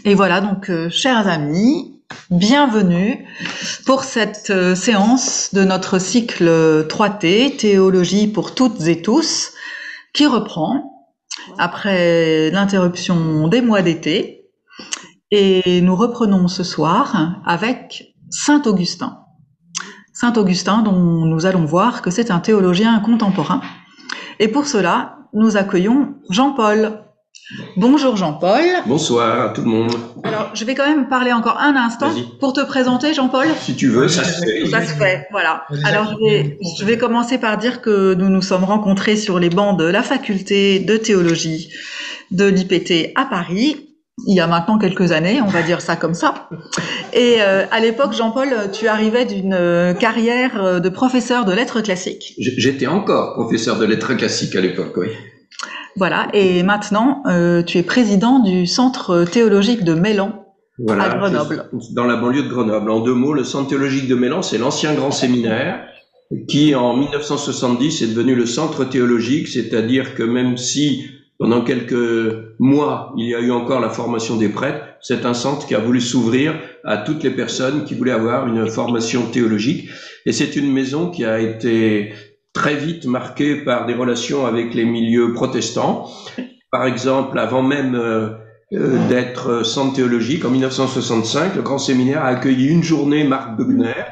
Et voilà, donc, chers amis, bienvenue pour cette séance de notre cycle 3T, Théologie pour toutes et tous, qui reprend après l'interruption des mois d'été. Et nous reprenons ce soir avec Saint Augustin. Saint Augustin, dont nous allons voir que c'est un théologien contemporain. Et pour cela, nous accueillons Jean-Paul. Bonjour Jean-Paul. Bonsoir à tout le monde. Alors, je vais quand même parler encore un instant pour te présenter, Jean-Paul. Si tu veux, ça se fait. Ça se fait, voilà. Alors, je vais commencer par dire que nous nous sommes rencontrés sur les bancs de la faculté de théologie de l'IPT à Paris, il y a maintenant quelques années, on va dire ça comme ça. Et à l'époque, Jean-Paul, tu arrivais d'une carrière de professeur de lettres classiques. J'étais encore professeur de lettres classiques à l'époque, oui. Voilà, et maintenant, tu es président du Centre théologique de Mélan, à Grenoble. Dans la banlieue de Grenoble. En 2 mots, le Centre théologique de Mélan, c'est l'ancien grand séminaire qui, en 1970, est devenu le Centre théologique, c'est-à-dire que même si pendant quelques mois, il y a eu encore la formation des prêtres, c'est un centre qui a voulu s'ouvrir à toutes les personnes qui voulaient avoir une formation théologique. Et c'est une maison qui a été très vite marquée par des relations avec les milieux protestants. Par exemple, avant même d'être centre théologique, en 1965, le grand séminaire a accueilli une journée Marc Bugner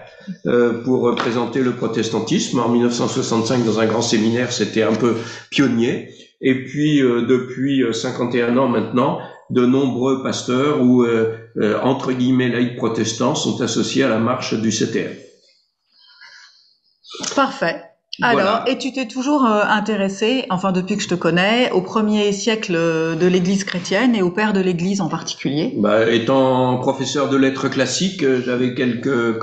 pour présenter le protestantisme. En 1965, dans un grand séminaire, c'était un peu pionnier. Et puis, depuis 51 ans maintenant, de nombreux pasteurs ou, entre guillemets, laïcs protestants sont associés à la marche du CTM. Parfait. Alors, voilà. Et tu t'es toujours intéressé, enfin depuis que je te connais, au premier siècle de l'Église chrétienne et au père de l'Église en particulier. Étant professeur de lettres classiques, j'avais quelques,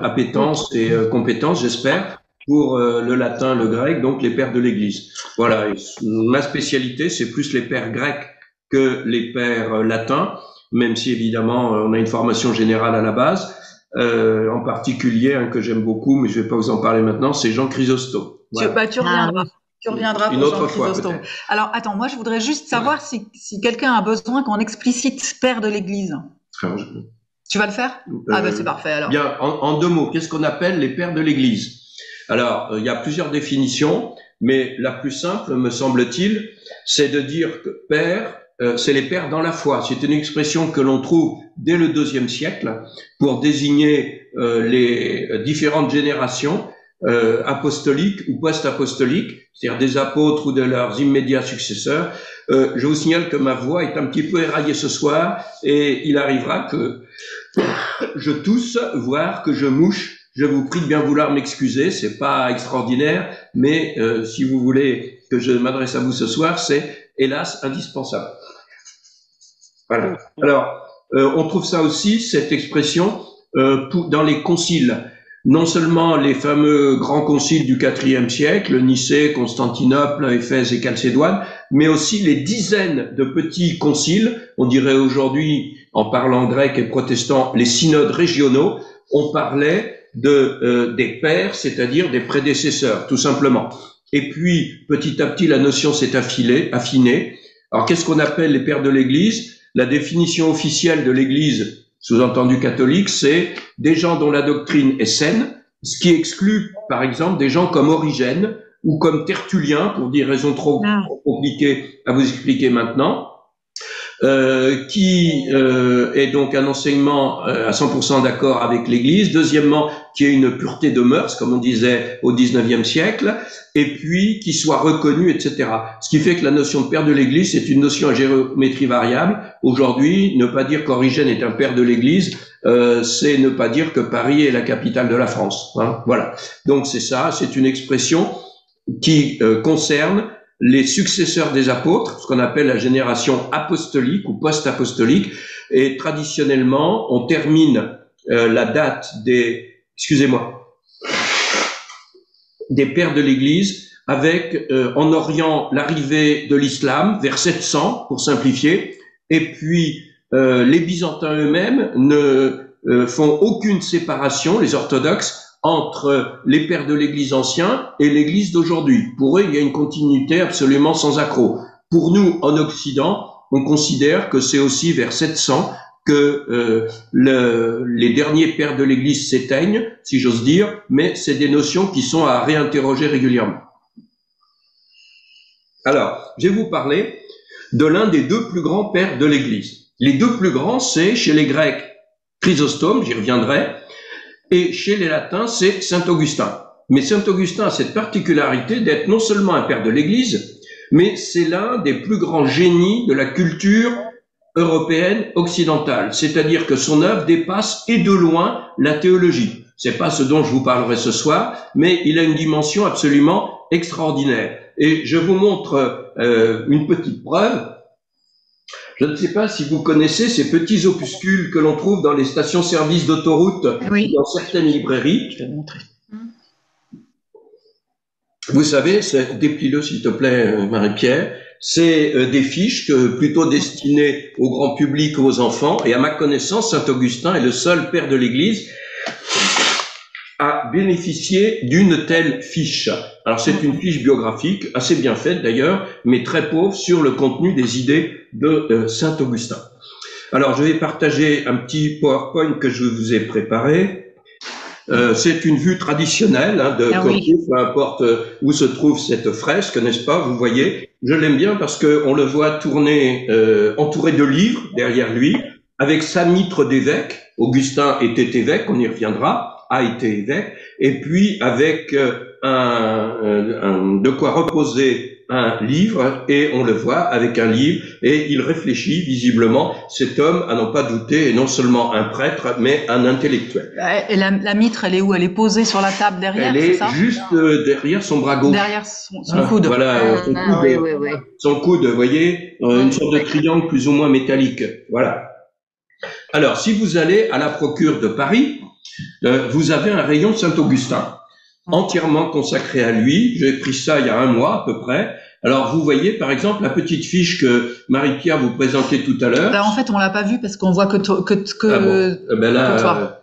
appétences et compétences, j'espère, pour le latin, le grec, donc les pères de l'Église. Voilà, et ma spécialité, c'est plus les pères grecs que les pères latins, même si évidemment on a une formation générale à la base. En particulier, un que j'aime beaucoup, mais je vais pas vous en parler maintenant, c'est Jean Chrysostome. Voilà. Tu reviendras une pour autre Jean fois, Chrysostome. Alors, attends, moi je voudrais juste savoir si quelqu'un a besoin qu'on explicite père de l'Église. Tu vas le faire? C'est parfait alors. Bien, en 2 mots, qu'est-ce qu'on appelle les pères de l'Église? Alors, il y a plusieurs définitions, mais la plus simple, me semble-t-il, c'est de dire que père, c'est les pères dans la foi. C'est une expression que l'on trouve dès le IIe siècle pour désigner les différentes générations apostoliques ou post-apostoliques, c'est-à-dire des apôtres ou de leurs immédiats successeurs. Je vous signale que ma voix est un petit peu éraillée ce soir et il arrivera que je tousse, voire que je mouche. Je vous prie de bien vouloir m'excuser, c'est pas extraordinaire, mais si vous voulez que je m'adresse à vous ce soir, c'est hélas indispensable. Voilà. Alors, on trouve ça aussi, cette expression, dans les conciles. Non seulement les fameux grands conciles du IVe siècle, Nicée, Constantinople, Éphèse et Chalcédoine, mais aussi les dizaines de petits conciles, on dirait aujourd'hui, en parlant grec et protestant, les synodes régionaux, on parlait des pères, c'est-à-dire des prédécesseurs, tout simplement. Et puis, petit à petit, la notion s'est affinée. Alors, qu'est-ce qu'on appelle les pères de l'Église? La définition officielle de l'Église, sous-entendu catholique, c'est des gens dont la doctrine est saine, ce qui exclut, par exemple, des gens comme Origène ou comme Tertullien, pour des raisons trop compliquées à vous expliquer maintenant, qui est donc un enseignement à 100% d'accord avec l'Église. Deuxièmement, qui ait une pureté de mœurs, comme on disait au XIXe siècle, et puis qui soit reconnu, etc. Ce qui fait que la notion de père de l'Église, c'est une notion à géométrie variable. Aujourd'hui, ne pas dire qu'Origène est un père de l'Église, c'est ne pas dire que Paris est la capitale de la France. Hein, voilà. Donc c'est ça, c'est une expression qui concerne les successeurs des apôtres, ce qu'on appelle la génération apostolique ou post-apostolique, et traditionnellement, on termine la date des pères de l'Église avec, en Orient, l'arrivée de l'islam vers 700, pour simplifier, et puis les Byzantins eux-mêmes ne font aucune séparation, les orthodoxes, entre les pères de l'Église anciens et l'Église d'aujourd'hui. Pour eux, il y a une continuité absolument sans accroc. Pour nous, en Occident, on considère que c'est aussi vers 700 que les derniers pères de l'Église s'éteignent, si j'ose dire, mais c'est des notions qui sont à réinterroger régulièrement. Alors, je vais vous parler de l'un des deux plus grands pères de l'Église. Les deux plus grands, c'est chez les Grecs Chrysostome, j'y reviendrai, et chez les Latins, c'est Saint Augustin. Mais Saint Augustin a cette particularité d'être non seulement un père de l'Église, mais c'est l'un des plus grands génies de la culture européenne occidentale. C'est-à-dire que son œuvre dépasse et de loin la théologie. C'est pas ce dont je vous parlerai ce soir, mais il a une dimension absolument extraordinaire. Et je vous montre une petite preuve. Je ne sais pas si vous connaissez ces petits opuscules que l'on trouve dans les stations-service d'autoroute, oui, dans certaines librairies. Je vais le montrer. Vous savez, déplie-le s'il te plaît, Marie-Pierre. C'est des fiches plutôt destinées au grand public ou aux enfants. Et à ma connaissance, Saint Augustin est le seul père de l'Église à bénéficier d'une telle fiche. Alors c'est une fiche biographique, assez bien faite d'ailleurs, mais très pauvre sur le contenu des idées de Saint Augustin. Alors je vais partager un petit PowerPoint que je vous ai préparé. C'est une vue traditionnelle de Cordoue, peu importe où se trouve cette fresque, n'est-ce pas? Vous voyez, je l'aime bien parce que on le voit tourner, entouré de livres derrière lui, avec sa mitre d'évêque. Augustin était évêque, on y reviendra, a été évêque, et puis avec de quoi reposer un livre, et on le voit avec un livre, et il réfléchit visiblement, cet homme, à n'en pas douter, est non seulement un prêtre, mais un intellectuel. Et la mitre, elle est où? Elle est posée sur la table derrière, c'est ça? Elle est juste derrière son bras gauche. Derrière son coude. Voilà, son coude, vous voyez, une sorte de triangle plus ou moins métallique. Voilà. Alors, si vous allez à la procure de Paris, vous avez un rayon Saint-Augustin, entièrement consacré à lui. J'ai pris ça il y a un mois à peu près. Alors, vous voyez, par exemple, la petite fiche que Marie-Pierre vous présentait tout à l'heure. En fait, on l'a pas vue parce qu'on voit que toi. Là,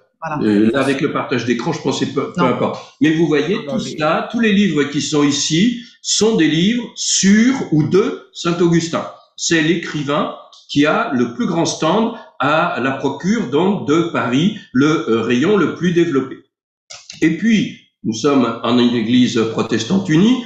avec le partage d'écran, je pensais peu importe. Mais vous voyez, tout ça, tous les livres qui sont ici sont des livres sur ou de Saint-Augustin. C'est l'écrivain qui a le plus grand stand à la procure donc de Paris, le rayon le plus développé. Et puis, nous sommes en une église protestante unie.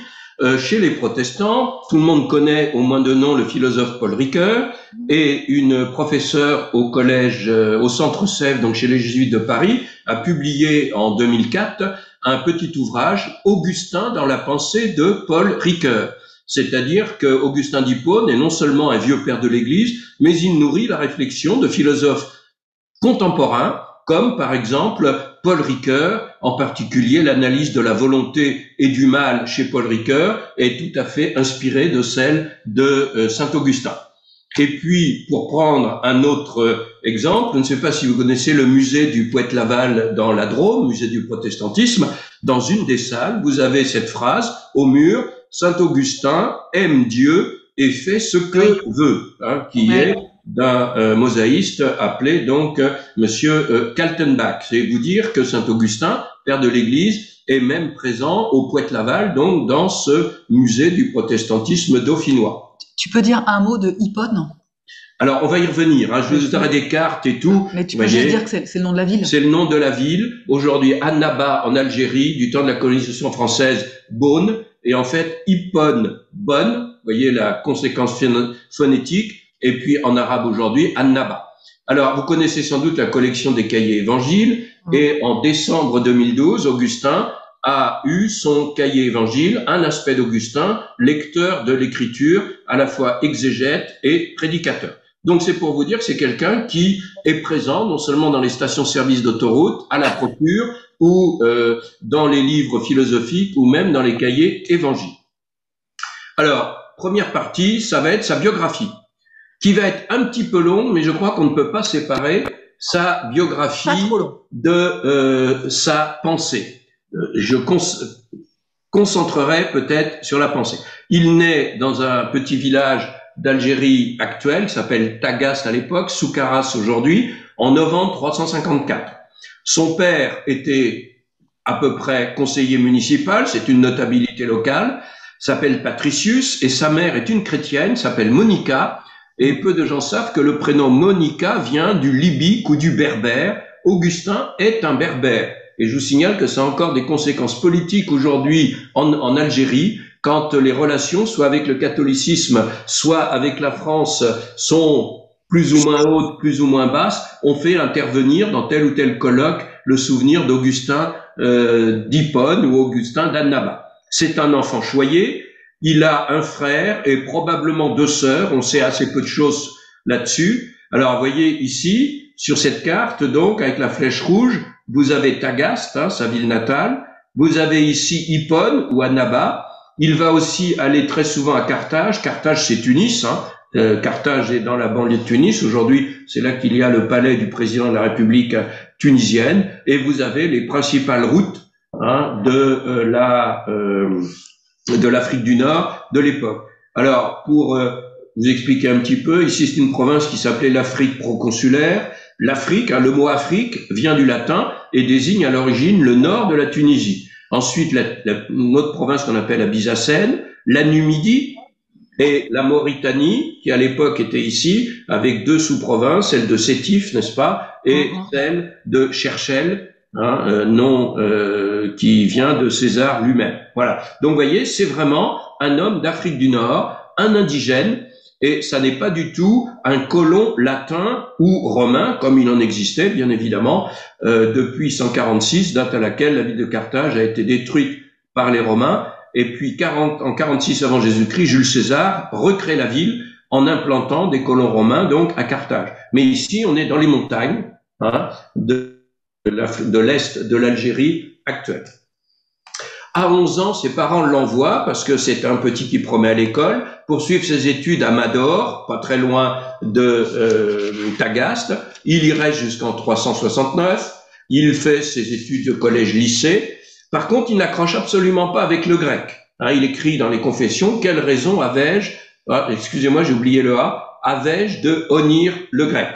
Chez les protestants, tout le monde connaît au moins de nom le philosophe Paul Ricoeur, et une professeure au collège, au Centre Sèvres, donc chez les Jésuites de Paris, a publié en 2004 un petit ouvrage, Augustin dans la pensée de Paul Ricoeur. C'est-à-dire que Augustin d'Hippone est non seulement un vieux père de l'Église, mais il nourrit la réflexion de philosophes contemporains, comme par exemple Paul Ricoeur, en particulier l'analyse de la volonté et du mal chez Paul Ricoeur est tout à fait inspirée de celle de Saint Augustin. Et puis, pour prendre un autre exemple, je ne sais pas si vous connaissez le musée du Poète-Laval dans la Drôme, musée du protestantisme, dans une des salles, vous avez cette phrase au mur, Saint Augustin aime Dieu et fait ce que veut, qui est d'un mosaïste appelé donc Monsieur Kaltenbach. C'est vous dire que Saint Augustin, père de l'Église, est même présent au Poète-Laval, donc dans ce musée du protestantisme dauphinois. Tu peux dire un mot de Hippone? Alors, on va y revenir. Je vous aurai des cartes et tout. Mais tu peux juste dire que c'est le nom de la ville. C'est le nom de la ville. Aujourd'hui, Annaba en Algérie, du temps de la colonisation française, Beaune. Et en fait, Hippone, bonne. Vous voyez la conséquence phonétique. Et puis, en arabe aujourd'hui, Annaba. Alors, vous connaissez sans doute la collection des cahiers évangiles. Et en décembre 2012, Augustin a eu son cahier évangile, un aspect d'Augustin, lecteur de l'écriture, à la fois exégète et prédicateur. Donc c'est pour vous dire que c'est quelqu'un qui est présent non seulement dans les stations-service d'autoroute, à la procure, ou dans les livres philosophiques, ou même dans les cahiers évangiles. Alors, première partie, ça va être sa biographie, qui va être un petit peu longue, mais je crois qu'on ne peut pas séparer sa biographie de sa pensée. Je concentrerai peut-être sur la pensée. Il naît dans un petit village d'Algérie actuelle, qui s'appelle Tagas à l'époque, Soukaras aujourd'hui, en novembre 354. Son père était à peu près conseiller municipal, c'est une notabilité locale, s'appelle Patricius, et sa mère est une chrétienne, s'appelle Monica, Et peu de gens savent que le prénom Monica vient du libyque ou du berbère. Augustin est un berbère. Et je vous signale que ça a encore des conséquences politiques aujourd'hui en Algérie, quand les relations, soit avec le catholicisme, soit avec la France, sont plus ou moins hautes, plus ou moins basses. On fait intervenir dans tel ou tel colloque le souvenir d'Augustin d'Hippone ou Augustin d'Annaba. C'est un enfant choyé. Il a un frère et probablement 2 sœurs. On sait assez peu de choses là-dessus. Alors, vous voyez ici, sur cette carte, donc, avec la flèche rouge, vous avez Tagaste, hein, sa ville natale. Vous avez ici Hippone ou Annaba. Il va aussi aller très souvent à Carthage. Carthage, c'est Tunis. Hein. Carthage est dans la banlieue de Tunis. Aujourd'hui, c'est là qu'il y a le palais du président de la République tunisienne. Et vous avez les principales routes hein, de l'Afrique du Nord de l'époque. Alors, pour vous expliquer un petit peu, ici c'est une province qui s'appelait l'Afrique proconsulaire. L'Afrique, hein, le mot Afrique vient du latin et désigne à l'origine le nord de la Tunisie. Ensuite, une autre province qu'on appelle la Byzacène, la Numidie et la Mauritanie, qui à l'époque était ici, avec 2 sous-provinces, celle de Sétif, n'est-ce pas, et celle de Cherchel, hein, nom qui vient de César lui-même. Voilà. Donc, vous voyez, c'est vraiment un homme d'Afrique du Nord, un indigène, et ça n'est pas du tout un colon latin ou romain, comme il en existait, bien évidemment, depuis 146, date à laquelle la ville de Carthage a été détruite par les Romains, et puis en 46 avant Jésus-Christ, Jules César recrée la ville en implantant des colons romains, donc à Carthage. Mais ici, on est dans les montagnes hein, de l'Est de l'Algérie actuelle. À 11 ans, ses parents l'envoient, parce que c'est un petit qui promet à l'école, pour suivre ses études à Mador, pas très loin de Tagaste. Il y reste jusqu'en 369. Il fait ses études de collège-lycée. Par contre, il n'accroche absolument pas avec le grec. Hein, il écrit dans les Confessions, quelle raison avais-je, excusez-moi, j'ai oublié le A, avais-je de honnir le grec?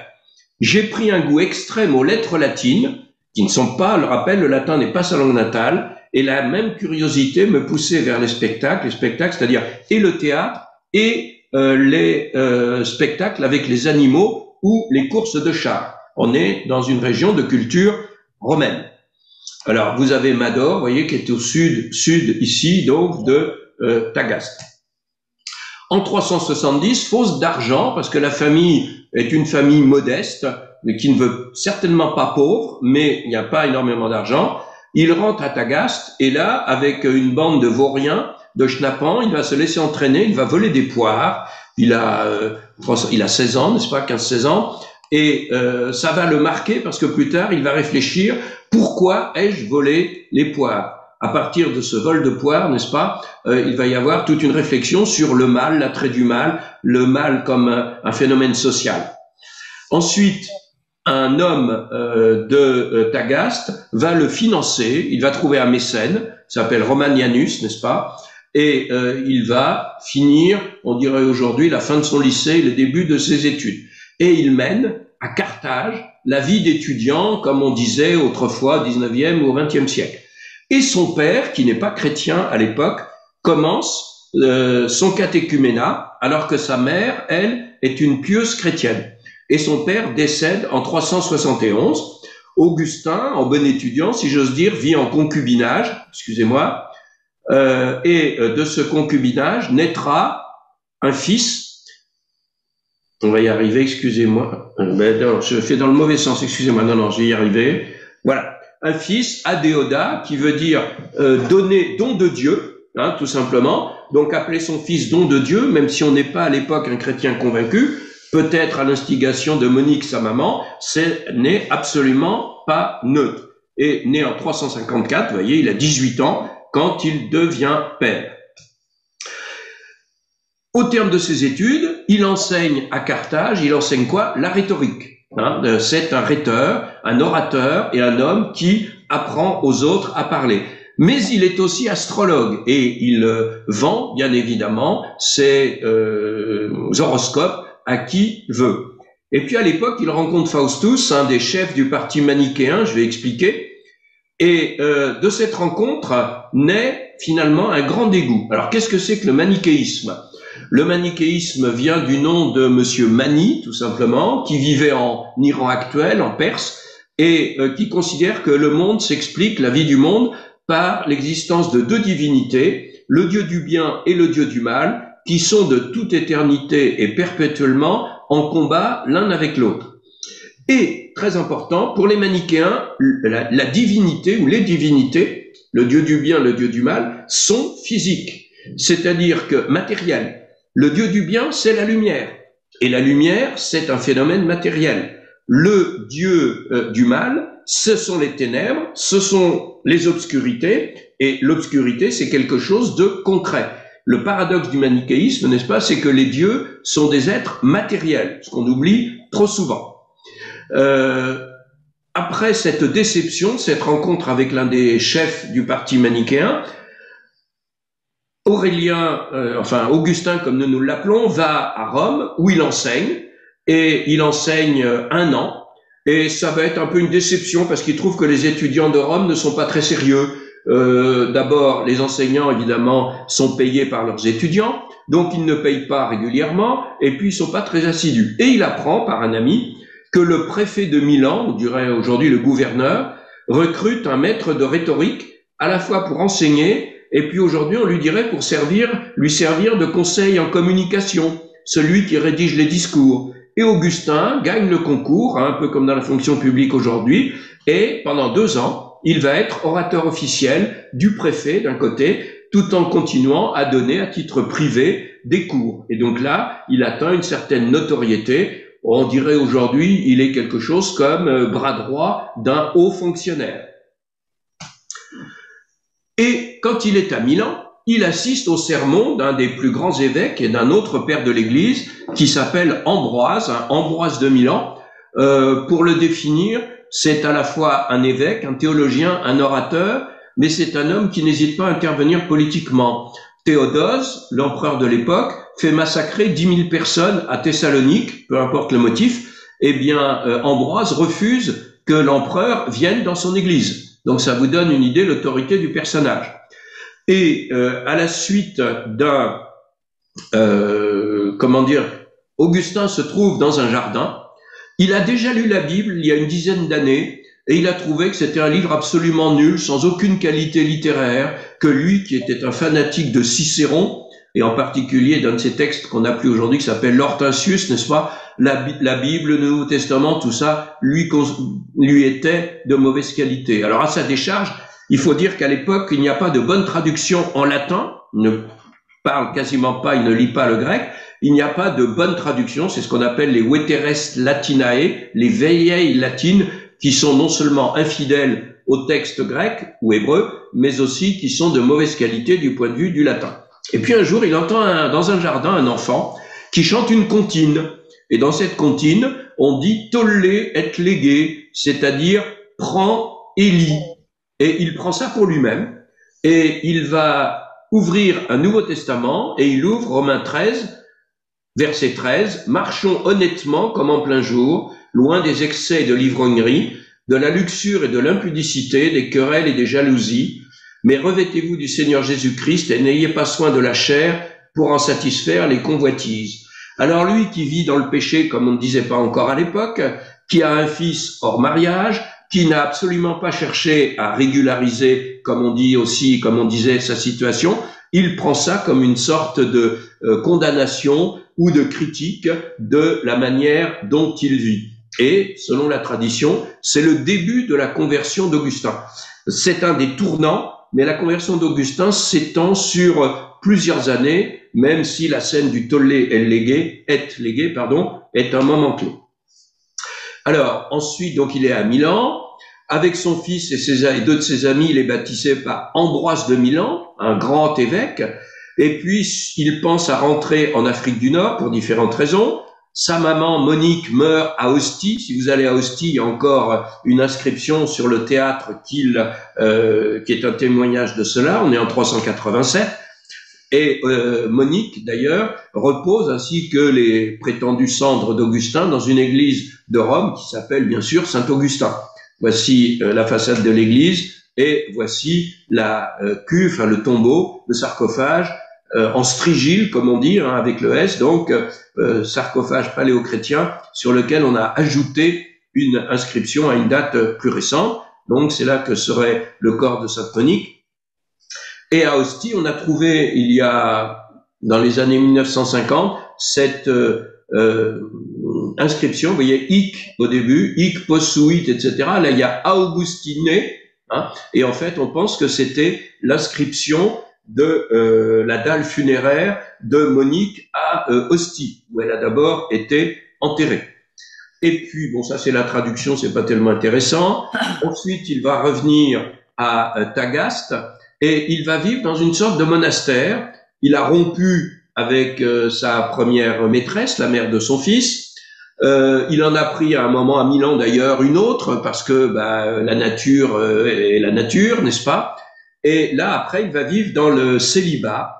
J'ai pris un goût extrême aux lettres latines, qui ne sont pas, je le rappelle, le latin n'est pas sa langue natale, et la même curiosité me poussait vers les spectacles, c'est-à-dire et le théâtre et les spectacles avec les animaux ou les courses de chars. On est dans une région de culture romaine. Alors, vous avez Mador, vous voyez, qui est au sud ici, donc, de Tagaste. En 370, fausse d'argent, parce que la famille est une famille modeste, mais qui ne veut certainement pas pauvre, mais il n'y a pas énormément d'argent. Il rentre à Tagaste, et là, avec une bande de vauriens, de schnappants, il va se laisser entraîner, il va voler des poires. Il a 16 ans, n'est-ce pas, 15-16 ans, et ça va le marquer parce que plus tard, il va réfléchir, pourquoi ai-je volé les poires? À partir de ce vol de poires, n'est-ce pas, il va y avoir toute une réflexion sur le mal, l'attrait du mal, le mal comme un phénomène social. Ensuite, un homme de Tagaste va le financer, il va trouver un mécène, s'appelle Romanianus, n'est-ce pas, et il va finir, on dirait aujourd'hui, la fin de son lycée, le début de ses études. Et il mène à Carthage la vie d'étudiant, comme on disait autrefois au 19e ou au 20e siècle. Et son père, qui n'est pas chrétien à l'époque, commence son catéchuménat, alors que sa mère, elle, est une pieuse chrétienne. Et son père décède en 371. Augustin, en bon étudiant, si j'ose dire, vit en concubinage, excusez-moi, et de ce concubinage naîtra un fils. On va y arriver, excusez-moi. Non, je fais dans le mauvais sens, excusez-moi. Non, je vais y arriver. Voilà. Un fils, Adéodat, qui veut dire donner, don de Dieu, hein, tout simplement. Donc appeler son fils don de Dieu, même si on n'est pas à l'époque un chrétien convaincu, peut-être à l'instigation de Monique, sa maman, n'est absolument pas neutre. Et né en 354, vous voyez, il a 18 ans quand il devient père. Au terme de ses études, il enseigne à Carthage, il enseigne quoi? La rhétorique. Hein, c'est un rhéteur, un orateur et un homme qui apprend aux autres à parler. Mais il est aussi astrologue et il vend, bien évidemment, ses horoscopes à qui veut. Et puis à l'époque, il rencontre Faustus, un des chefs du parti manichéen, je vais expliquer, et de cette rencontre naît finalement un grand dégoût. Alors qu'est-ce que c'est que le manichéisme? Le manichéisme vient du nom de Monsieur Mani, tout simplement, qui vivait en Iran actuel, en Perse, et qui considère que le monde s'explique, la vie du monde, par l'existence de deux divinités, le Dieu du bien et le Dieu du mal, qui sont de toute éternité et perpétuellement en combat l'un avec l'autre. Et, très important, pour les manichéens, la divinité ou les divinités, le Dieu du bien, le Dieu du mal, sont physiques, c'est-à-dire que matériels. Le Dieu du bien, c'est la lumière, et la lumière, c'est un phénomène matériel. Le Dieu du mal, ce sont les ténèbres, ce sont les obscurités, et l'obscurité, c'est quelque chose de concret. Le paradoxe du manichéisme, n'est-ce pas, c'est que les dieux sont des êtres matériels, ce qu'on oublie trop souvent. Après cette déception, cette rencontre avec l'un des chefs du parti manichéen, Augustin, comme nous l'appelons, va à Rome où il enseigne, et il enseigne 1 an, et ça va être un peu une déception parce qu'il trouve que les étudiants de Rome ne sont pas très sérieux. D'abord, les enseignants, évidemment, sont payés par leurs étudiants, donc ils ne payent pas régulièrement, et puis ils sont pas très assidus. Et il apprend par un ami que le préfet de Milan, on dirait aujourd'hui le gouverneur, recrute un maître de rhétorique, à la fois pour enseigner, et puis aujourd'hui on lui dirait pour lui servir de conseil en communication, celui qui rédige les discours. Et Augustin gagne le concours, un peu comme dans la fonction publique aujourd'hui, et pendant 2 ans, il va être orateur officiel du préfet d'un côté, tout en continuant à donner à titre privé des cours. Et donc là, il atteint une certaine notoriété. On dirait aujourd'hui, il est quelque chose comme bras droit d'un haut fonctionnaire. Et quand il est à Milan, il assiste au sermon d'un des plus grands évêques et d'un autre père de l'Église qui s'appelle Ambroise, Ambroise de Milan. Pour le définir, c'est à la fois un évêque, un théologien, un orateur, mais c'est un homme qui n'hésite pas à intervenir politiquement. Théodose, l'empereur de l'époque, fait massacrer 10 000 personnes à Thessalonique, peu importe le motif. Eh bien, Ambroise refuse que l'empereur vienne dans son église. Donc ça vous donne une idée de l'autorité du personnage. Et à la suite d'un, Augustin se trouve dans un jardin. Il a déjà lu la Bible il y a une dizaine d'années et il a trouvé que c'était un livre absolument nul, sans aucune qualité littéraire, que lui, qui était un fanatique de Cicéron, et en particulier d'un de ces textes qu'on n'a plus aujourd'hui, qui s'appelle l'Hortensius, n'est-ce pas, la Bible, le Nouveau Testament, tout ça, lui était de mauvaise qualité. Alors à sa décharge, il faut dire qu'à l'époque, il n'y a pas de bonne traduction en latin, il ne parle quasiment pas, il ne lit pas le grec, il n'y a pas de bonne traduction, c'est ce qu'on appelle les veteres latinae, les vieilles latines, qui sont non seulement infidèles au texte grec ou hébreu, mais aussi qui sont de mauvaise qualité du point de vue du latin. Et puis un jour, il entend dans un jardin un enfant qui chante une comptine. Et dans cette comptine, on dit « tolle et lege », c'est-à-dire « prends et lis ». Et il prend ça pour lui-même, et il va ouvrir un Nouveau Testament, et il ouvre Romains 13, verset 13, « Marchons honnêtement comme en plein jour, loin des excès de l'ivrognerie, de la luxure et de l'impudicité, des querelles et des jalousies, mais revêtez-vous du Seigneur Jésus-Christ et n'ayez pas soin de la chair pour en satisfaire les convoitises. » Alors lui qui vit dans le péché, comme on ne disait pas encore à l'époque, qui a un fils hors mariage, qui n'a absolument pas cherché à régulariser, comme on dit aussi, comme on disait, sa situation, il prend ça comme une sorte de condamnation ou de critique de la manière dont il vit. Et, selon la tradition, c'est le début de la conversion d'Augustin. C'est un des tournants, mais la conversion d'Augustin s'étend sur plusieurs années, même si la scène du tolle et lege est un moment clé. Alors, ensuite, donc, il est à Milan. Avec son fils et 2 de ses amis, il est baptisé par Ambroise de Milan, un grand évêque. Et puis, il pense à rentrer en Afrique du Nord pour différentes raisons. Sa maman, Monique, meurt à Ostie. Si vous allez à Ostie, il y a encore une inscription sur le théâtre qui est un témoignage de cela. On est en 387. Et Monique, d'ailleurs, repose, ainsi que les prétendues cendres d'Augustin, dans une église de Rome qui s'appelle, bien sûr, Saint-Augustin. Voici la façade de l'église et voici la cuve, le tombeau, le sarcophage en strigile, comme on dit, hein, avec le S, donc sarcophage paléochrétien, sur lequel on a ajouté une inscription à une date plus récente. Donc c'est là que serait le corps de Sainte Monique. Et à Ostie, on a trouvé, il y a, dans les années 1950, cette inscription, vous voyez, hic au début, hic possuit, etc. Là, il y a Augustine, hein, et en fait, on pense que c'était l'inscription de la dalle funéraire de Monique à Ostie, où elle a d'abord été enterrée. Et puis, bon, ça c'est la traduction, c'est pas tellement intéressant. Ensuite, il va revenir à Tagaste et il va vivre dans une sorte de monastère. Il a rompu avec sa première maîtresse, la mère de son fils. Il en a pris à un moment à Milan d'ailleurs une autre parce que la nature est la nature, n'est-ce pas? Et là, après, il va vivre dans le célibat.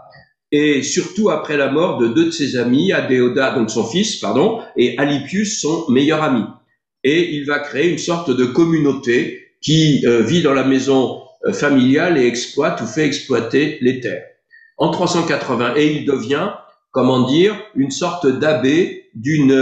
Et surtout après la mort de deux de ses amis, Adéoda, donc son fils, pardon, et Alypius, son meilleur ami. Et il va créer une sorte de communauté qui vit dans la maison familiale et exploite ou fait exploiter les terres. En 380, et il devient, comment dire, une sorte d'abbé d'une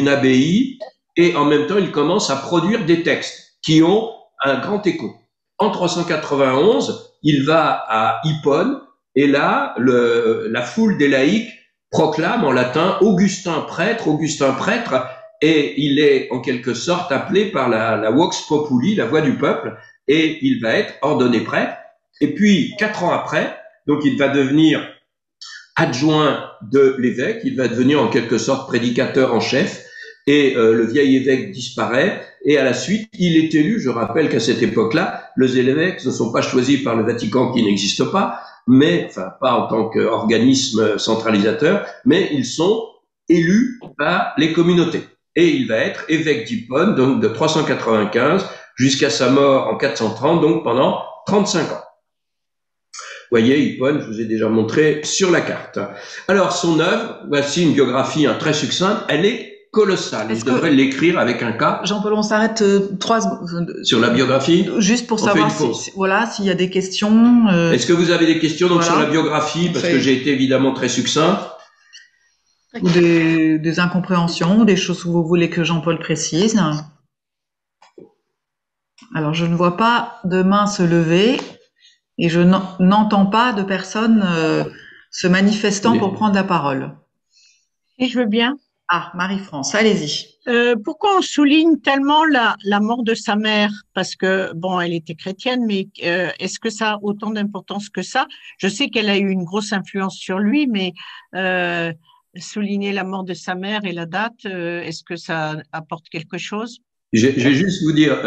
abbaye, et en même temps, il commence à produire des textes qui ont un grand écho. En 391, il va à Hippone, et là, la foule des laïcs proclame en latin Augustin prêtre, et il est en quelque sorte appelé par la vox populi, la voix du peuple, et il va être ordonné prêtre. Et puis, 4 ans après, donc il va devenir adjoint de l'évêque, il va devenir en quelque sorte prédicateur en chef, et le vieil évêque disparaît, et à la suite, il est élu. Je rappelle qu'à cette époque-là, les évêques ne sont pas choisis par le Vatican qui n'existe pas, mais, enfin, pas en tant qu'organisme centralisateur, mais ils sont élus par les communautés. Et il va être évêque d'Hippone, donc de 395 jusqu'à sa mort en 430, donc pendant 35 ans. Vous voyez, Hippone, je vous ai déjà montré sur la carte. Alors, son œuvre, voici une biographie très succincte, elle est colossale. Je devrais l'écrire avec un K. Jean-Paul, on s'arrête 3 secondes. Sur la biographie? Juste pour savoir voilà, s'il y a des questions. Est-ce que vous avez des questions donc, sur la biographie? Parce que j'ai été évidemment très succinct. Ou des incompréhensions, des choses où vous voulez que Jean-Paul précise. Alors, je ne vois pas de main se lever et je n'entends pas de personnes se manifestant pour prendre la parole. Et je veux bien. Ah, Marie-France, allez-y. Pourquoi on souligne tellement la mort de sa mère? Parce que, bon, elle était chrétienne, mais est-ce que ça a autant d'importance que ça? Je sais qu'elle a eu une grosse influence sur lui, mais souligner la mort de sa mère et la date, est-ce que ça apporte quelque chose? Je vais juste vous dire,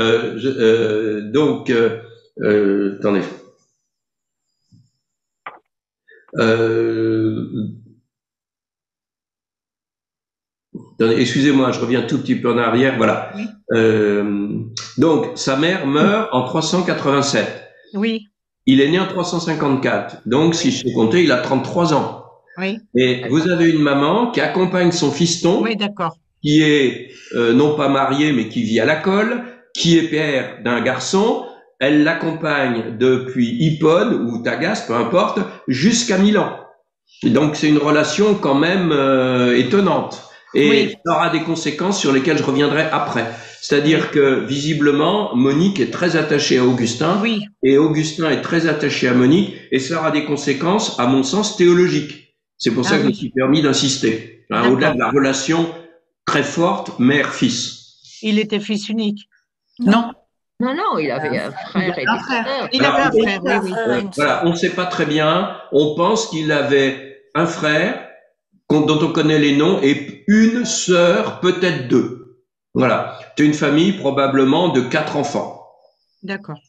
attendez. Excusez-moi, je reviens tout petit peu en arrière. Voilà. Oui. Donc, sa mère meurt en 387. Oui. Il est né en 354. Donc, si je sais compter, il a 33 ans. Oui. Et vous avez une maman qui accompagne son fiston. Oui, d'accord. Qui est non pas marié, mais qui vit à la colle, qui est père d'un garçon. Elle l'accompagne depuis Hippone ou Tagaste, peu importe, jusqu'à Milan. Et donc, c'est une relation quand même étonnante. Et oui. Ça aura des conséquences sur lesquelles je reviendrai après. C'est-à-dire que, visiblement, Monique est très attachée à Augustin, oui. Et Augustin est très attaché à Monique, et ça aura des conséquences, à mon sens, théologiques. C'est pour ça que je me suis permis d'insister, hein, au-delà de la relation très forte mère-fils. Il était fils unique? Non. Non, il avait un frère et des sœurs. Il avait un frère, oui. Voilà, on ne sait pas très bien. On pense qu'il avait un frère dont on connaît les noms et une sœur, peut-être 2. Voilà. C'est une famille probablement de 4 enfants. D'accord.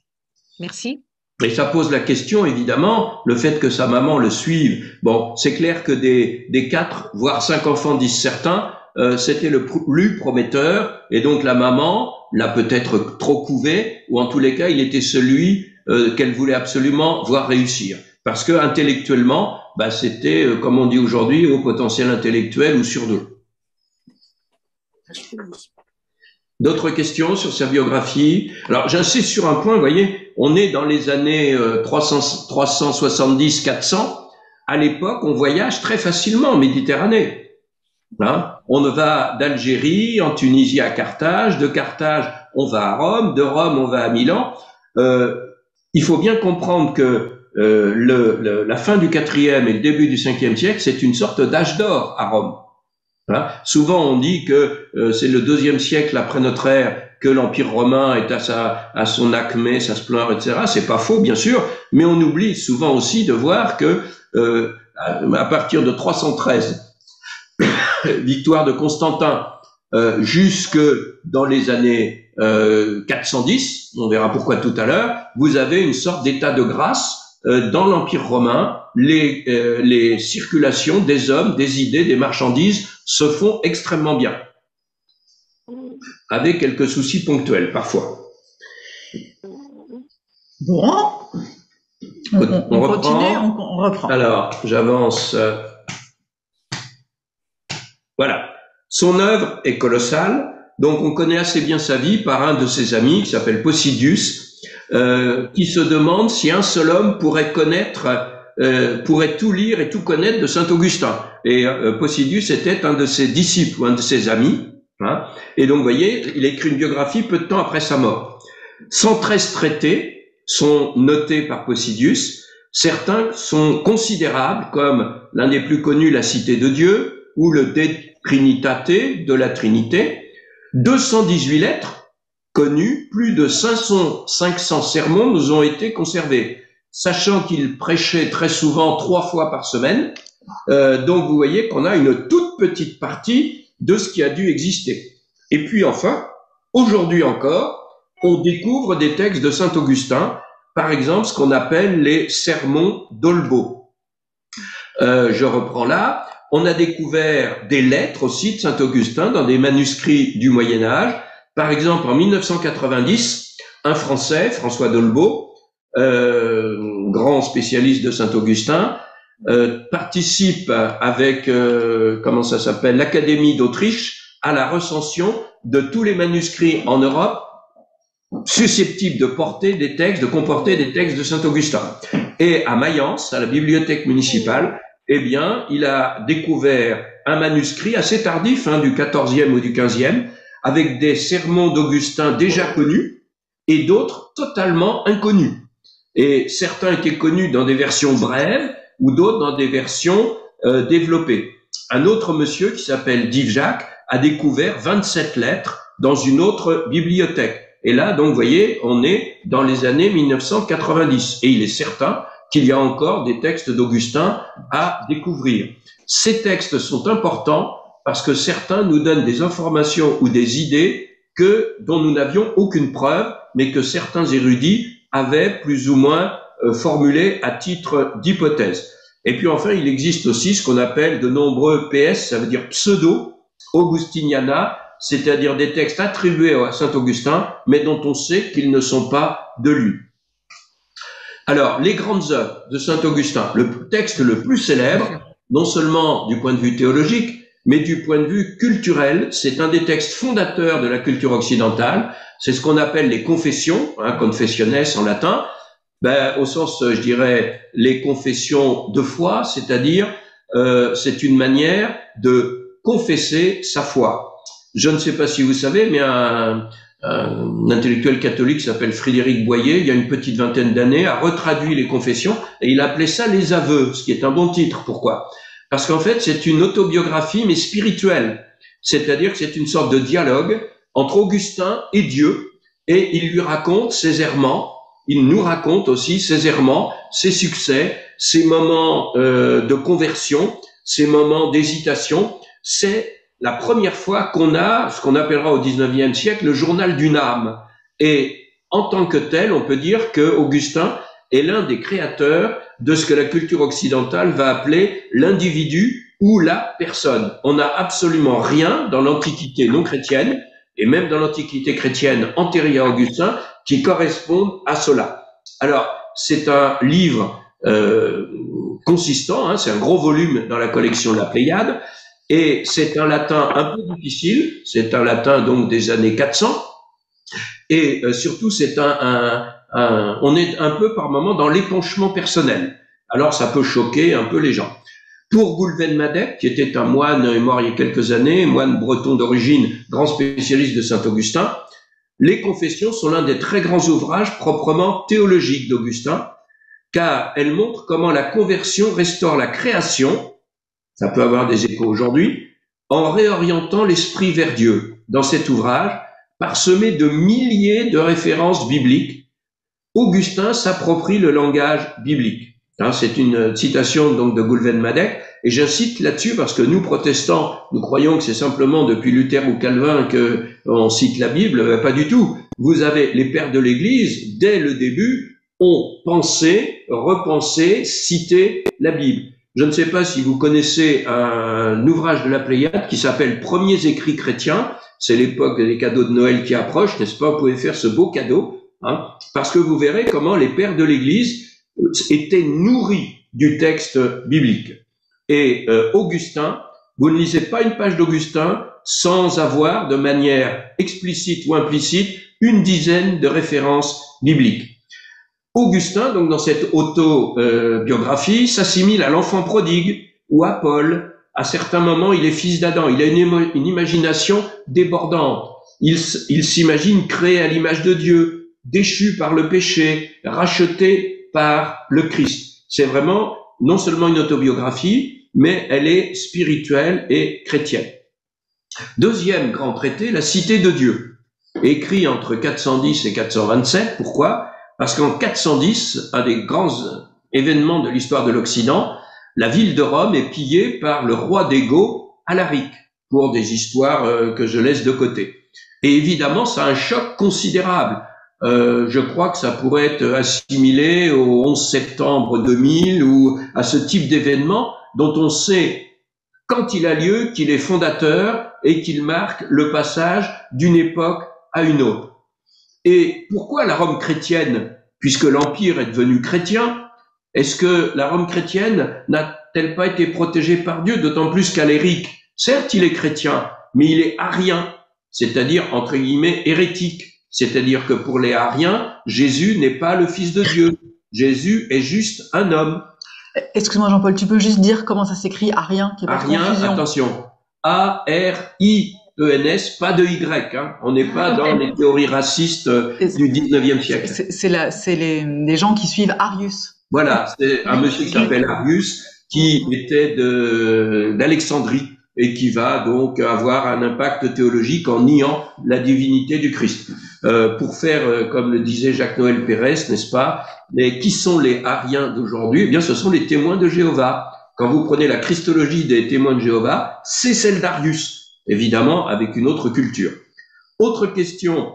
Merci. Et ça pose la question, évidemment, le fait que sa maman le suive. Bon, c'est clair que des 4, voire 5 enfants, disent certains, c'était le plus prometteur, et donc la maman l'a peut-être trop couvé, ou en tous les cas, il était celui qu'elle voulait absolument voir réussir. Parce que intellectuellement, c'était, comme on dit aujourd'hui, au potentiel intellectuel ou sur 2. D'autres questions sur sa biographie? Alors, j'insiste sur un point, vous voyez, on est dans les années 370-400, à l'époque, on voyage très facilement en Méditerranée. Hein, on va d'Algérie, en Tunisie à Carthage, de Carthage, on va à Rome, de Rome, on va à Milan. Il faut bien comprendre que la fin du IVe et le début du Ve siècle, c'est une sorte d'âge d'or à Rome. Hein, souvent, on dit que c'est le IIe siècle après notre ère que l'Empire romain est à son acmé, sa splendeur, etc. C'est pas faux, bien sûr, mais on oublie souvent aussi de voir que à partir de 313, victoire de Constantin, jusque dans les années 410, on verra pourquoi tout à l'heure, vous avez une sorte d'état de grâce dans l'Empire romain. Les circulations des hommes, des idées, des marchandises se font extrêmement bien, avec quelques soucis ponctuels parfois. Bon, on continue, on reprend. Alors, j'avance. Voilà. Son œuvre est colossale, donc on connaît assez bien sa vie par un de ses amis qui s'appelle Posidius, qui se demande si un seul homme pourrait tout lire et tout connaître de Saint Augustin. Et Posidius était un de ses disciples ou un de ses amis. Hein, et donc, vous voyez, il écrit une biographie peu de temps après sa mort. 113 traités sont notés par Posidius. Certains sont considérables, comme l'un des plus connus, La Cité de Dieu, ou le De Trinitate, de la Trinité. 218 lettres connues, plus de 500 sermons nous ont été conservés, sachant qu'il prêchait très souvent 3 fois par semaine. Donc, vous voyez qu'on a une toute petite partie de ce qui a dû exister. Et puis enfin, aujourd'hui encore, on découvre des textes de Saint Augustin, par exemple ce qu'on appelle les sermons d'Olbo. Je reprends là, on a découvert des lettres aussi de Saint Augustin dans des manuscrits du Moyen-Âge. Par exemple, en 1990, un Français, François d'Olbo, grand spécialiste de Saint Augustin, participe avec l'Académie d'Autriche à la recension de tous les manuscrits en Europe susceptibles de comporter des textes de Saint Augustin. Et à Mayence, à la bibliothèque municipale, eh bien, il a découvert un manuscrit assez tardif, du XIVe ou du XVe, avec des sermons d'Augustin déjà connus et d'autres totalement inconnus. Et certains étaient connus dans des versions brèves, ou d'autres dans des versions développées. Un autre monsieur qui s'appelle Divjak a découvert 27 lettres dans une autre bibliothèque. Et là, donc, vous voyez, on est dans les années 1990. Et il est certain qu'il y a encore des textes d'Augustin à découvrir. Ces textes sont importants parce que certains nous donnent des informations ou des idées dont nous n'avions aucune preuve, mais que certains érudits avaient plus ou moins formulé à titre d'hypothèse. Et puis enfin, il existe aussi ce qu'on appelle de nombreux PS, ça veut dire pseudo-augustiniana, c'est-à-dire des textes attribués à Saint Augustin, mais dont on sait qu'ils ne sont pas de lui. Alors, les grandes œuvres de Saint Augustin, le texte le plus célèbre, non seulement du point de vue théologique, mais du point de vue culturel, c'est un des textes fondateurs de la culture occidentale, c'est ce qu'on appelle les confessions, confessiones en latin, au sens, je dirais, les confessions de foi, c'est-à-dire, c'est une manière de confesser sa foi. Je ne sais pas si vous savez, mais un intellectuel catholique qui s'appelle Frédéric Boyer, il y a une petite vingtaine d'années, a retraduit les confessions et il appelait ça les aveux, ce qui est un bon titre. Pourquoi? Parce qu'en fait, c'est une autobiographie, mais spirituelle. C'est-à-dire que c'est une sorte de dialogue entre Augustin et Dieu, et il lui raconte ses errements. Il nous raconte aussi ses errements, ses succès, ses moments de conversion, ses moments d'hésitation. C'est la première fois qu'on a ce qu'on appellera au XIXe siècle le journal d'une âme. Et en tant que tel, on peut dire que Augustin est l'un des créateurs de ce que la culture occidentale va appeler l'individu ou la personne. On n'a absolument rien dans l'Antiquité non chrétienne, et même dans l'Antiquité chrétienne antérieure à Augustin, qui correspondent à cela. Alors, c'est un livre consistant, c'est un gros volume dans la collection de la Pléiade, et c'est un latin un peu difficile, c'est un latin donc des années 400, et surtout c'est on est un peu par moment dans l'épanchement personnel. alors ça peut choquer un peu les gens. Pour Gulven-Madec, qui était un moine mort il y a quelques années, moine breton d'origine, grand spécialiste de Saint-Augustin, les Confessions sont l'un des très grands ouvrages proprement théologiques d'Augustin, car elles montrent comment la conversion restaure la création, ça peut avoir des échos aujourd'hui, en réorientant l'esprit vers Dieu. Dans cet ouvrage, parsemé de milliers de références bibliques, Augustin s'approprie le langage biblique. C'est une citation donc de Gulven-Madec, et j'insiste là-dessus parce que nous, protestants, nous croyons que c'est simplement depuis Luther ou Calvin qu'on cite la Bible. Pas du tout. Vous avez les pères de l'Église, dès le début, ont pensé, repensé, cité la Bible. Je ne sais pas si vous connaissez un ouvrage de la Pléiade qui s'appelle Premiers écrits chrétiens. C'est l'époque des cadeaux de Noël qui approche, n'est-ce pas? Vous pouvez faire ce beau cadeau, parce que vous verrez comment les pères de l'Église étaient nourris du texte biblique. Et Augustin, vous ne lisez pas une page d'Augustin sans avoir, de manière explicite ou implicite, une dizaine de références bibliques. Augustin, donc dans cette autobiographie, s'assimile à l'enfant prodigue ou à Paul. À certains moments, il est fils d'Adam. Il a une imagination débordante. Il s'imagine créé à l'image de Dieu, déchu par le péché, racheté par le Christ. C'est vraiment non seulement une autobiographie, mais elle est spirituelle et chrétienne. Deuxième grand traité, la Cité de Dieu, écrit entre 410 et 427. Pourquoi? Parce qu'en 410, un des grands événements de l'histoire de l'Occident, la ville de Rome est pillée par le roi des Goths, Alaric, pour des histoires que je laisse de côté. Et évidemment, ça a un choc considérable. Je crois que ça pourrait être assimilé au 11 septembre 2000 ou à ce type d'événement dont on sait quand il a lieu, qu'il est fondateur et qu'il marque le passage d'une époque à une autre. Et pourquoi la Rome chrétienne, puisque l'Empire est devenu chrétien, est-ce que la Rome chrétienne n'a-t-elle pas été protégée par Dieu, d'autant plus qu'Aléric, certes il est chrétien, mais il est arien, c'est-à-dire entre guillemets hérétique. C'est-à-dire que pour les ariens, Jésus n'est pas le Fils de Dieu. Jésus est juste un homme. Excuse-moi Jean-Paul, tu peux juste dire comment ça s'écrit arien, qui est pas de confusion. Attention, A-R-I-E-N-S, pas de Y. On n'est pas dans les théories racistes du 19e siècle. C'est les gens qui suivent Arius. Voilà, c'est un monsieur qui s'appelle Arius, qui était d'Alexandrie et qui va donc avoir un impact théologique en niant la divinité du Christ. Pour faire, comme le disait Jacques-Noël Pérez, n'est-ce pas, mais qui sont les ariens d'aujourd'hui? Eh bien, ce sont les témoins de Jéhovah. Quand vous prenez la christologie des témoins de Jéhovah, c'est celle d'Arius, évidemment avec une autre culture. Autre question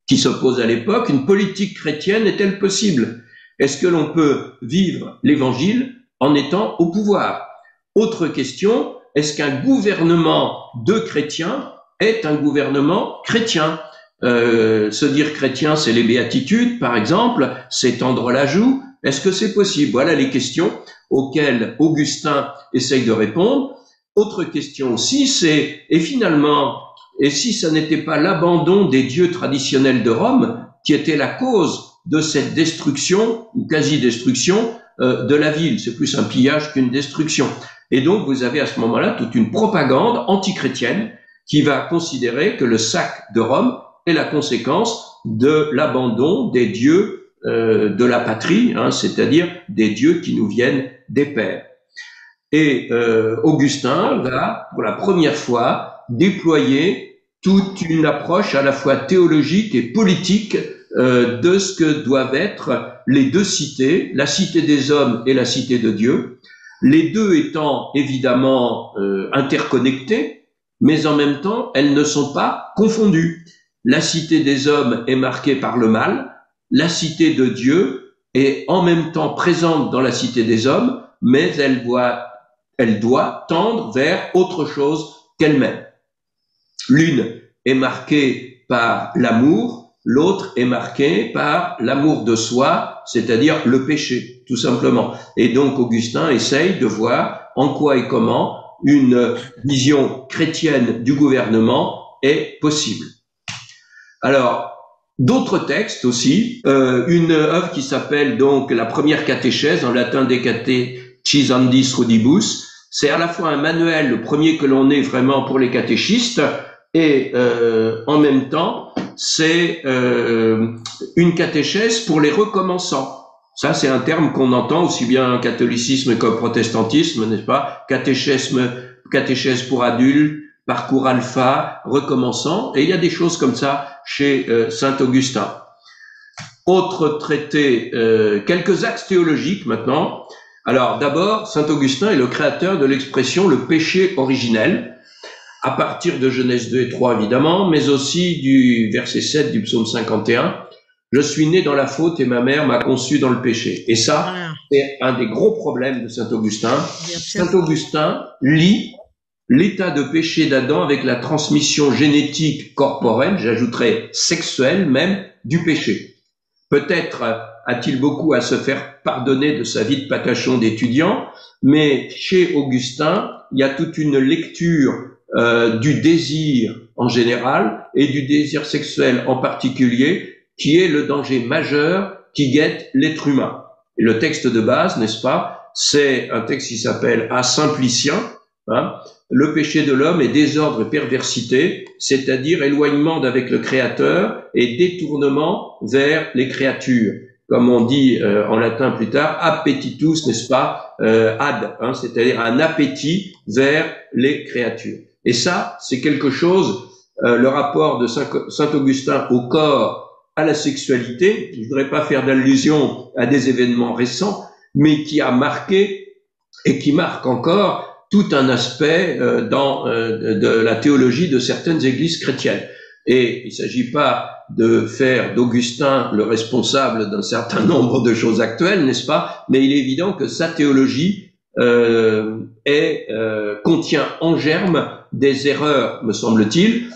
qui se pose à l'époque, une politique chrétienne est-elle possible? Est-ce que l'on peut vivre l'évangile en étant au pouvoir? Autre question, est-ce qu'un gouvernement de chrétiens est un gouvernement chrétien? Se dire chrétien, c'est les béatitudes, par exemple, c'est tendre la joue. Est-ce que c'est possible? Voilà les questions auxquelles Augustin essaye de répondre. Autre question aussi, c'est, et finalement, et si ça n'était pas l'abandon des dieux traditionnels de Rome qui était la cause de cette destruction, ou quasi-destruction, de la ville? C'est plus un pillage qu'une destruction. Et donc, vous avez à ce moment-là toute une propagande antichrétienne qui va considérer que le sac de Rome est la conséquence de l'abandon des dieux de la patrie, c'est-à-dire des dieux qui nous viennent des pères. Et Augustin va, pour la première fois, déployer toute une approche à la fois théologique et politique de ce que doivent être les deux cités, la cité des hommes et la cité de Dieu, les deux étant évidemment interconnectées, mais en même temps, elles ne sont pas confondues. La cité des hommes est marquée par le mal, la cité de Dieu est en même temps présente dans la cité des hommes, mais elle doit tendre vers autre chose qu'elle-même. L'une est marquée par l'amour, l'autre est marquée par l'amour de soi, c'est-à-dire le péché, tout simplement. Et donc Augustin essaye de voir en quoi et comment une vision chrétienne du gouvernement est possible. Alors, d'autres textes aussi, une œuvre qui s'appelle donc la première catéchèse, en latin De Catechisandis Rudibus. C'est à la fois un manuel, le premier que l'on ait vraiment pour les catéchistes, et en même temps, c'est une catéchèse pour les recommençants. Ça, c'est un terme qu'on entend aussi bien en catholicisme qu'au protestantisme, n'est-ce pas? Catéchèse pour adultes, parcours alpha, recommençant, et il y a des choses comme ça chez saint Augustin. Autre traité, quelques axes théologiques maintenant. Alors d'abord, saint Augustin est le créateur de l'expression le péché originel, à partir de Genèse 2 et 3 évidemment, mais aussi du verset 7 du psaume 51. Je suis né dans la faute et ma mère m'a conçu dans le péché. Et ça, c'est un des gros problèmes de saint Augustin. Saint Augustin lie l'état de péché d'Adam avec la transmission génétique corporelle, j'ajouterais sexuelle même, du péché. Peut-être a-t-il beaucoup à se faire pardonner de sa vie de patachon d'étudiant, mais chez Augustin, il y a toute une lecture du désir en général et du désir sexuel en particulier, qui est le danger majeur qui guette l'être humain. Et le texte de base, n'est-ce pas, c'est un texte qui s'appelle A Simplicien, hein, le péché de l'homme est désordre et perversité, c'est-à-dire éloignement d'avec le Créateur et détournement vers les créatures. Comme on dit en latin plus tard, appetitus, n'est-ce pas, ad, hein, c'est-à-dire un appétit vers les créatures. Et ça, c'est quelque chose, le rapport de saint Augustin au corps, à la sexualité, je ne voudrais pas faire d'allusion à des événements récents, mais qui a marqué et qui marque encore tout un aspect de la théologie de certaines églises chrétiennes. Et il ne s'agit pas de faire d'Augustin le responsable d'un certain nombre de choses actuelles, n'est-ce pas? Mais il est évident que sa théologie contient en germe des erreurs, me semble-t-il,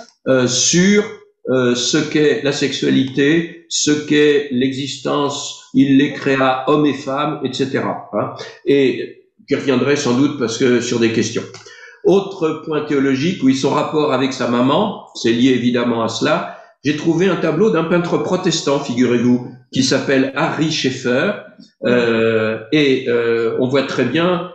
sur ce qu'est la sexualité, ce qu'est l'existence, il les créa hommes et femmes, etc. Hein, et j'y reviendrai sans doute parce que sur des questions. Autre point théologique, oui, son rapport avec sa maman, c'est lié évidemment à cela. J'ai trouvé un tableau d'un peintre protestant, figurez-vous, qui s'appelle Harry Schaeffer, on voit très bien,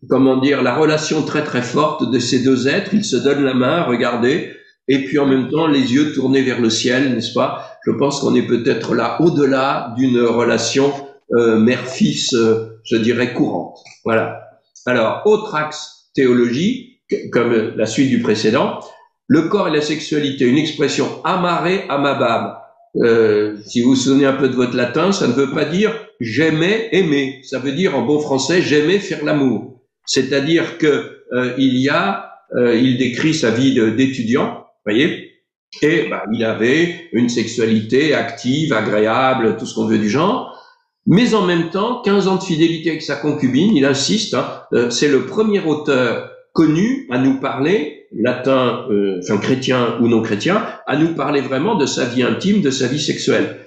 comment dire, la relation très très forte de ces deux êtres. Ils se donnent la main, regardez, et puis en même temps les yeux tournés vers le ciel, n'est-ce pas? Je pense qu'on est peut-être là au-delà d'une relation mère-fils, je dirais courante. Voilà. Alors, autre axe théologie, comme la suite du précédent, le corps et la sexualité, une expression amare amabam. Si vous vous souvenez un peu de votre latin, ça ne veut pas dire j'aimais aimer, ça veut dire en bon français j'aimais faire l'amour. C'est-à-dire que il décrit sa vie d'étudiant, voyez, et il avait une sexualité active, agréable, tout ce qu'on veut du genre, mais en même temps 15 ans de fidélité avec sa concubine. Il insiste, c'est le premier auteur connu à nous parler, latin, chrétien ou non chrétien, à nous parler vraiment de sa vie intime, de sa vie sexuelle.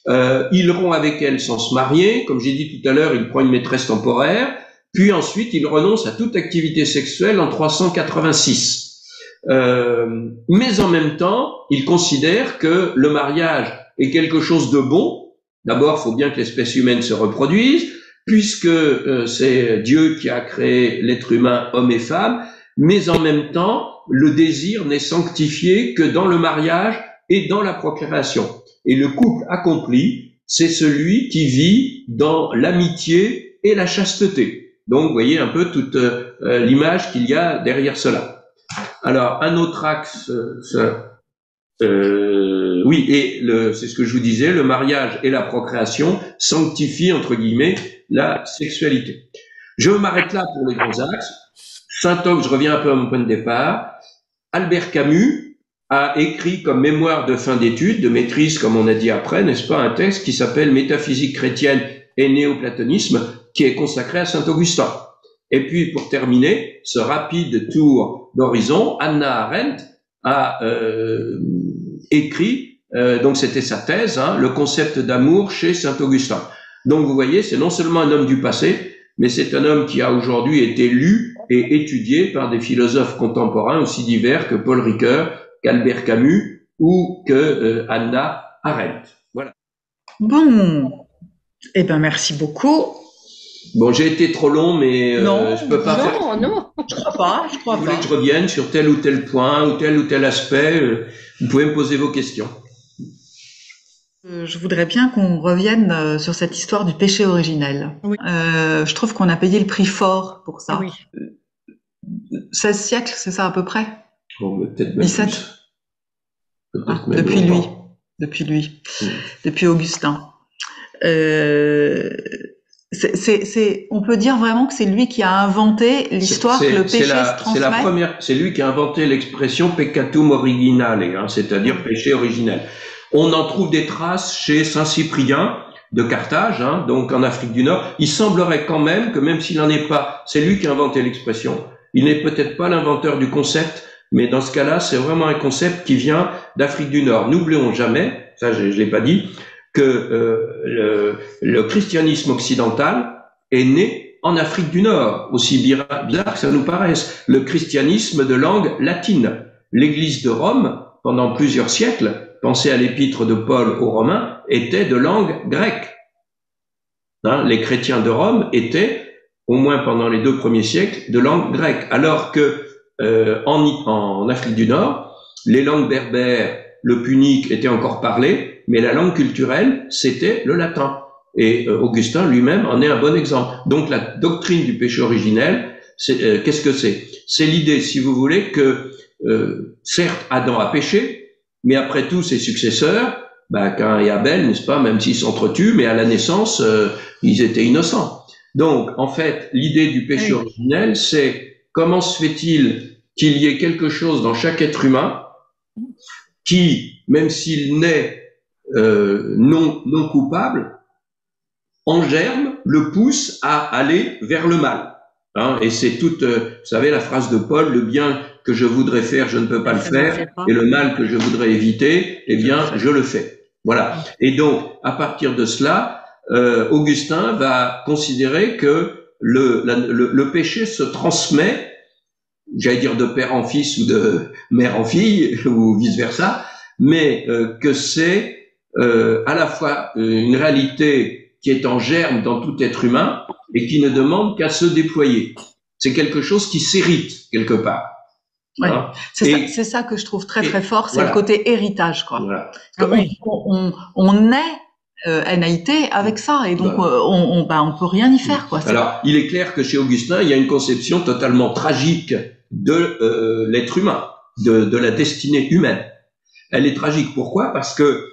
Il rompt avec elle sans se marier, comme j'ai dit tout à l'heure, il prend une maîtresse temporaire, puis ensuite il renonce à toute activité sexuelle en 386. Mais en même temps, il considère que le mariage est quelque chose de bon. D'abord, il faut bien que l'espèce humaine se reproduise, puisque c'est Dieu qui a créé l'être humain, homme et femme, mais en même temps, le désir n'est sanctifié que dans le mariage et dans la procréation. Et le couple accompli, c'est celui qui vit dans l'amitié et la chasteté. Donc, vous voyez un peu toute l'image qu'il y a derrière cela. Alors, un autre axe, c'est ce que je vous disais, le mariage et la procréation sanctifient, entre guillemets, la sexualité. Je m'arrête là pour les grands axes. Saint-Ogue, je reviens un peu à mon point de départ. Albert Camus a écrit comme mémoire de fin d'études, de maîtrise, comme on a dit après, n'est-ce pas, un texte qui s'appelle Métaphysique chrétienne et néoplatonisme, qui est consacré à Saint-Augustin. Et puis, pour terminer ce rapide tour d'horizon, Hannah Arendt a écrit, donc c'était sa thèse, le concept d'amour chez Saint-Augustin. Donc vous voyez, c'est non seulement un homme du passé, mais c'est un homme qui a aujourd'hui été lu et étudié par des philosophes contemporains aussi divers que Paul Ricoeur, qu'Albert Camus ou que Hannah Arendt. Voilà. Bon, eh ben merci beaucoup. Bon, j'ai été trop long, mais Non, je peux pas faire. Non. Je crois pas. Vous voulez que je revienne sur tel ou tel point ou tel aspect, vous pouvez me poser vos questions. Je voudrais bien qu'on revienne sur cette histoire du péché originel. Oui. Je trouve qu'on a payé le prix fort pour ça. Oui. 16 siècles, c'est ça à peu près? Bon, peut-être même 17. plus. Peut-être même Depuis longtemps. lui, depuis Augustin. On peut dire vraiment que c'est lui qui a inventé l'histoire que le péché se transmet. C'est lui qui a inventé l'expression peccatum originale, hein, c'est-à-dire péché originel. On en trouve des traces chez Saint Cyprien de Carthage, hein, donc en Afrique du Nord. Il semblerait quand même que même s'il n'en est pas, c'est lui qui a inventé l'expression. Il n'est peut-être pas l'inventeur du concept, mais dans ce cas-là, c'est vraiment un concept qui vient d'Afrique du Nord. N'oublions jamais, ça je l'ai pas dit, que le christianisme occidental est né en Afrique du Nord, aussi bizarre que ça nous paraisse. Le christianisme de langue latine. L'Église de Rome, pendant plusieurs siècles, pensez à l'épître de Paul aux Romains, était de langue grecque. Hein, les chrétiens de Rome étaient, au moins pendant les 2 premiers siècles, de langue grecque. Alors que en Afrique du Nord, les langues berbères, le punique étaient encore parlées, mais la langue culturelle, c'était le latin. Et Augustin lui-même en est un bon exemple. Donc la doctrine du péché originel, qu'est-ce que c'est? C'est l'idée, si vous voulez, que certes Adam a péché, mais après tout ses successeurs, Caïn et Abel, n'est-ce pas, même s'ils s'entretuent, mais à la naissance, ils étaient innocents. Donc en fait, l'idée du péché originel, c'est comment se fait-il qu'il y ait quelque chose dans chaque être humain qui, même s'il naît non coupable, en germe, le pousse à aller vers le mal. Hein, et c'est toute, vous savez, la phrase de Paul, le bien que je voudrais faire, je ne peux pas le faire, et le mal que je voudrais éviter, eh bien, je le fais. Voilà. Et donc, à partir de cela, Augustin va considérer que le péché se transmet, j'allais dire de père en fils ou de mère en fille, ou vice-versa, mais que c'est à la fois une réalité qui est en germe dans tout être humain et qui ne demande qu'à se déployer. C'est quelque chose qui s'hérite quelque part. Ouais. Hein, c'est ça que je trouve très très fort, c'est le côté héritage, quoi. Voilà. On est NAIT avec ça, et donc on peut rien y faire, quoi. Alors, il est clair que chez Augustin, il y a une conception totalement tragique de l'être humain, de la destinée humaine. Elle est tragique. Pourquoi? Parce que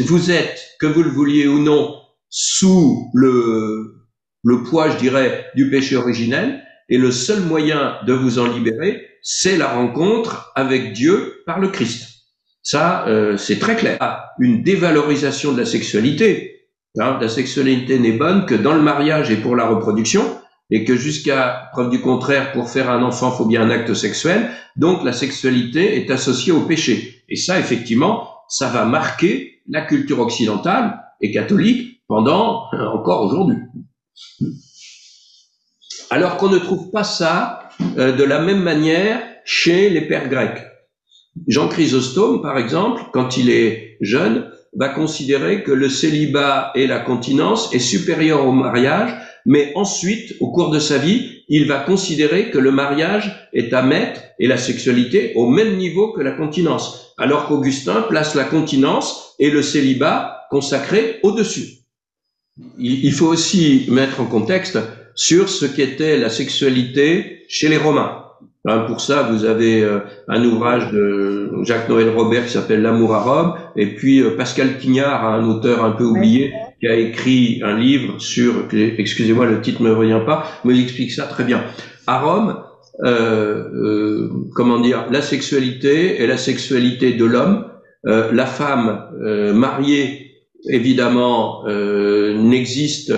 vous êtes, que vous le vouliez ou non, sous le poids, je dirais, du péché originel, et le seul moyen de vous en libérer, c'est la rencontre avec Dieu par le Christ. Ça, c'est très clair. Une dévalorisation de la sexualité. Hein, la sexualité n'est bonne que dans le mariage et pour la reproduction, et que jusqu'à preuve du contraire, pour faire un enfant, il faut bien un acte sexuel. Donc la sexualité est associée au péché. Et ça, effectivement, ça va marquer la culture occidentale et catholique pendant encore aujourd'hui. Alors qu'on ne trouve pas ça de la même manière chez les pères grecs. Jean Chrysostome, par exemple, quand il est jeune, va considérer que le célibat et la continence est supérieur au mariage, mais ensuite, au cours de sa vie, il va considérer que le mariage est à mettre et la sexualité au même niveau que la continence, alors qu'Augustin place la continence et le célibat consacré au-dessus. Il faut aussi mettre en contexte sur ce qu'était la sexualité chez les Romains. Pour ça, vous avez un ouvrage de Jacques-Noël Robert qui s'appelle L'amour à Rome, et puis Pascal Quignard, un auteur un peu oublié, qui a écrit un livre sur, excusez-moi, le titre me revient pas, mais il explique ça très bien. À Rome, comment dire, la sexualité est la sexualité de l'homme. La femme mariée, évidemment, n'existe,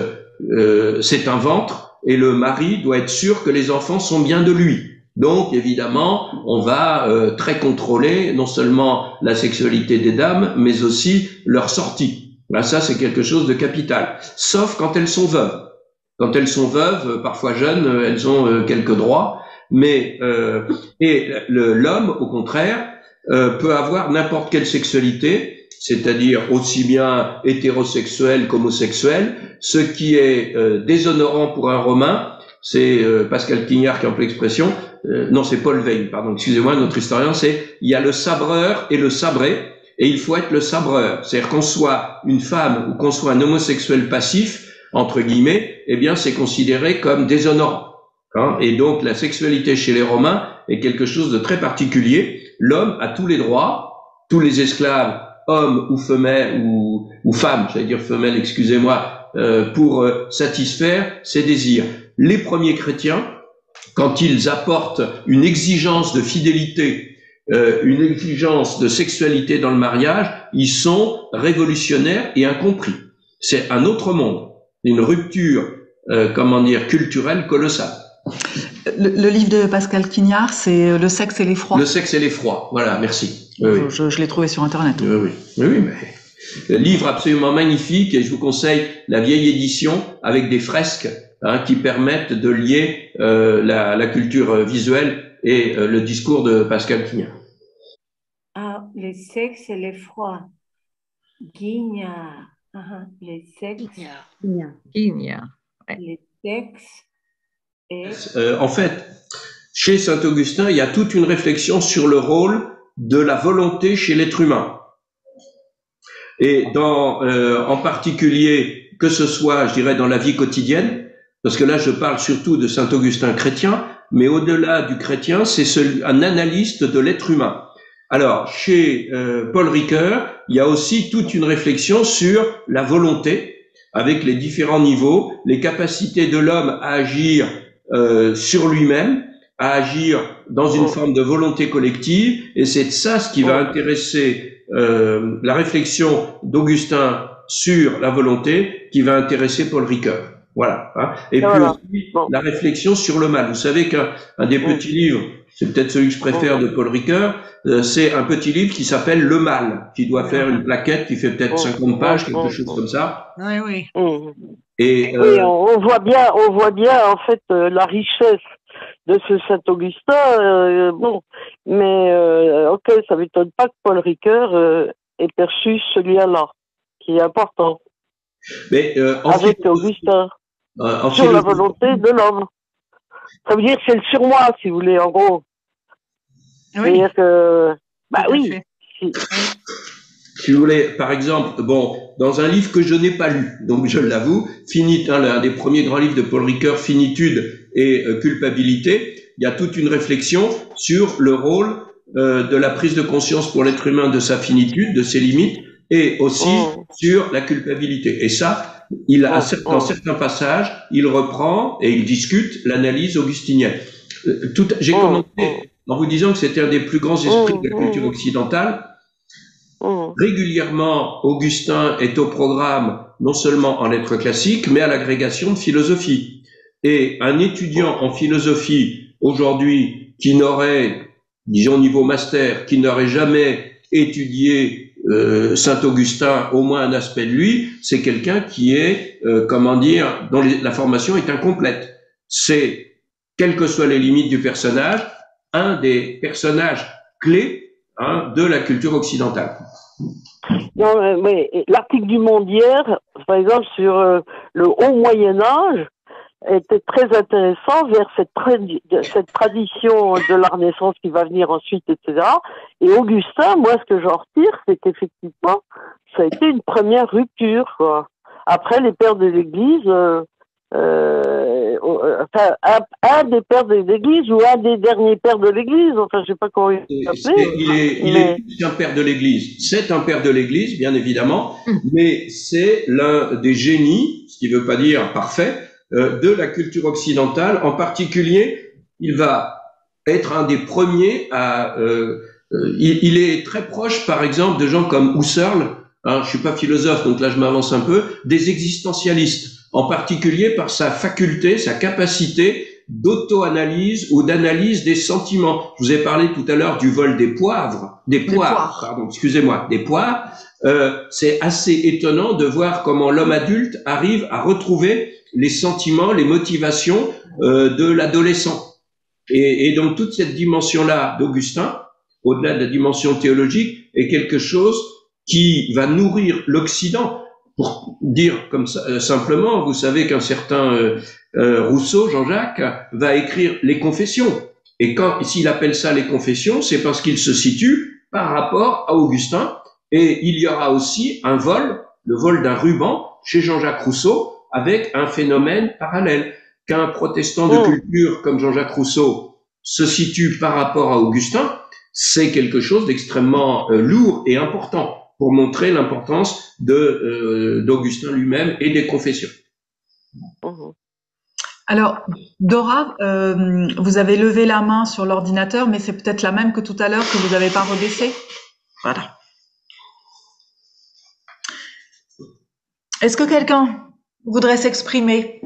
c'est un ventre, et le mari doit être sûr que les enfants sont bien de lui. Donc, évidemment, on va très contrôler non seulement la sexualité des dames, mais aussi leur sortie. Là, ça, c'est quelque chose de capital. Sauf quand elles sont veuves. Quand elles sont veuves, parfois jeunes, elles ont quelques droits. Mais et l'homme, au contraire, peut avoir n'importe quelle sexualité, c'est-à-dire aussi bien hétérosexuel qu'homosexuel. Ce qui est déshonorant pour un Romain, c'est Pascal Quignard qui emploie l'expression, non c'est Paul Veil, pardon, excusez-moi, notre historien, c'est il y a le sabreur et le sabré, et il faut être le sabreur. C'est-à-dire qu'on soit une femme ou qu'on soit un homosexuel passif, entre guillemets, eh bien c'est considéré comme déshonorant. Hein, et donc la sexualité chez les Romains est quelque chose de très particulier. L'homme a tous les droits, tous les esclaves, hommes ou femelles ou femmes, j'allais dire femelles, excusez-moi, pour satisfaire ses désirs. Les premiers chrétiens, quand ils apportent une exigence de fidélité, une exigence de sexualité dans le mariage, ils sont révolutionnaires et incompris. C'est un autre monde, une rupture, culturelle colossale. Le livre de Pascal Quignard, c'est Le sexe et l'effroi. Le sexe et l'effroi, voilà, merci. Oui, je l'ai trouvé sur Internet. Oui, mais livre absolument magnifique, et je vous conseille la vieille édition avec des fresques qui permettent de lier la culture visuelle et le discours de Pascal Quignard. Ah, le sexe et l'effroi. Quignard. Le sexe. Quignard. Le sexe. En fait, chez Saint-Augustin, il y a toute une réflexion sur le rôle de la volonté chez l'être humain. Et en particulier, que ce soit, je dirais, dans la vie quotidienne, parce que là, je parle surtout de Saint-Augustin chrétien, mais au-delà du chrétien, c'est un analyste de l'être humain. Alors, chez Paul Ricoeur, il y a aussi toute une réflexion sur la volonté, avec les différents niveaux, les capacités de l'homme à agir sur lui-même, à agir dans une forme de volonté collective, et c'est ça ce qui va intéresser la réflexion d'Augustin sur la volonté, qui va intéresser Paul Ricoeur. Voilà. Hein. Et puis aussi la réflexion sur le mal. Vous savez qu'un des petits livres, c'est peut-être celui que je préfère de Paul Ricoeur, c'est un petit livre qui s'appelle Le Mal, qui doit faire une plaquette qui fait peut-être 50 pages, quelque chose comme ça. Oui. Et on voit bien en fait la richesse de ce Saint-Augustin. Ok, ça m'étonne pas que Paul Ricoeur ait perçu ce lien-là, qui est important. Mais avec Augustin, sur la volonté de l'homme. Ça veut dire que c'est le surmoi, si vous voulez, en gros. Oui. C'est-à-dire que, oui. Si vous voulez, par exemple, dans un livre que je n'ai pas lu, donc je l'avoue, l'un des premiers grands livres de Paul Ricoeur, Finitude et culpabilité, il y a toute une réflexion sur le rôle de la prise de conscience pour l'être humain de sa finitude, de ses limites, et aussi sur la culpabilité. Et ça, dans certains passages, il reprend et il discute l'analyse augustinienne. J'ai commencé en vous disant que c'était un des plus grands esprits de la culture occidentale. Régulièrement, Augustin est au programme non seulement en lettres classiques, mais à l'agrégation de philosophie. Et un étudiant en philosophie aujourd'hui qui n'aurait, disons niveau master, qui n'aurait jamais étudié Saint-Augustin, au moins un aspect de lui, c'est quelqu'un qui est, dont la formation est incomplète. C'est, quelles que soient les limites du personnage, un des personnages clés de la culture occidentale. Non, mais l'article du Monde hier, par exemple, sur le haut Moyen-Âge, était très intéressant vers cette tradition de la Renaissance qui va venir ensuite, etc. Et Augustin, moi, ce que j'en retire, c'est qu'effectivement, ça a été une première rupture, quoi. Après, les pères de l'Église, un des pères de l'Église ou un des derniers pères de l'Église, enfin, je sais pas comment il s'appelait. Il est plus qu'un père de l'Église. C'est un père de l'Église, bien évidemment, mais c'est l'un des génies, ce qui ne veut pas dire parfait, de la culture occidentale. En particulier, il va être un des premiers à... il est très proche, par exemple, de gens comme Husserl. Je suis pas philosophe, donc là je m'avance un peu, des existentialistes, en particulier par sa faculté, sa capacité d'auto-analyse ou d'analyse des sentiments. Je vous ai parlé tout à l'heure du vol des poires. C'est assez étonnant de voir comment l'homme adulte arrive à retrouver les sentiments, les motivations de l'adolescent. Et donc toute cette dimension-là d'Augustin au-delà de la dimension théologique, est quelque chose qui va nourrir l'Occident. Pour dire comme ça, simplement, vous savez qu'un certain Rousseau, Jean-Jacques, va écrire les Confessions. Et s'il appelle ça les Confessions, c'est parce qu'il se situe par rapport à Augustin. Et il y aura aussi un vol, le vol d'un ruban chez Jean-Jacques Rousseau, avec un phénomène parallèle. Qu'un protestant de culture comme Jean-Jacques Rousseau se situe par rapport à Augustin, c'est quelque chose d'extrêmement lourd et important pour montrer l'importance d'Augustin lui-même et des confessions. Alors, Dora, vous avez levé la main sur l'ordinateur, mais c'est peut-être la même que tout à l'heure que vous n'avez pas rebaissé. Voilà. Est-ce que quelqu'un voudrait s'exprimer?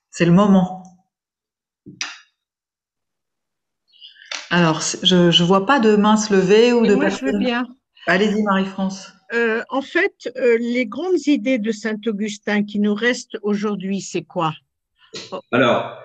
C'est le moment. Alors, je vois pas de main se lever ou de Moi, personne. je veux bien. Allez-y, Marie-France. En fait, les grandes idées de Saint-Augustin qui nous restent aujourd'hui, c'est quoi? Alors,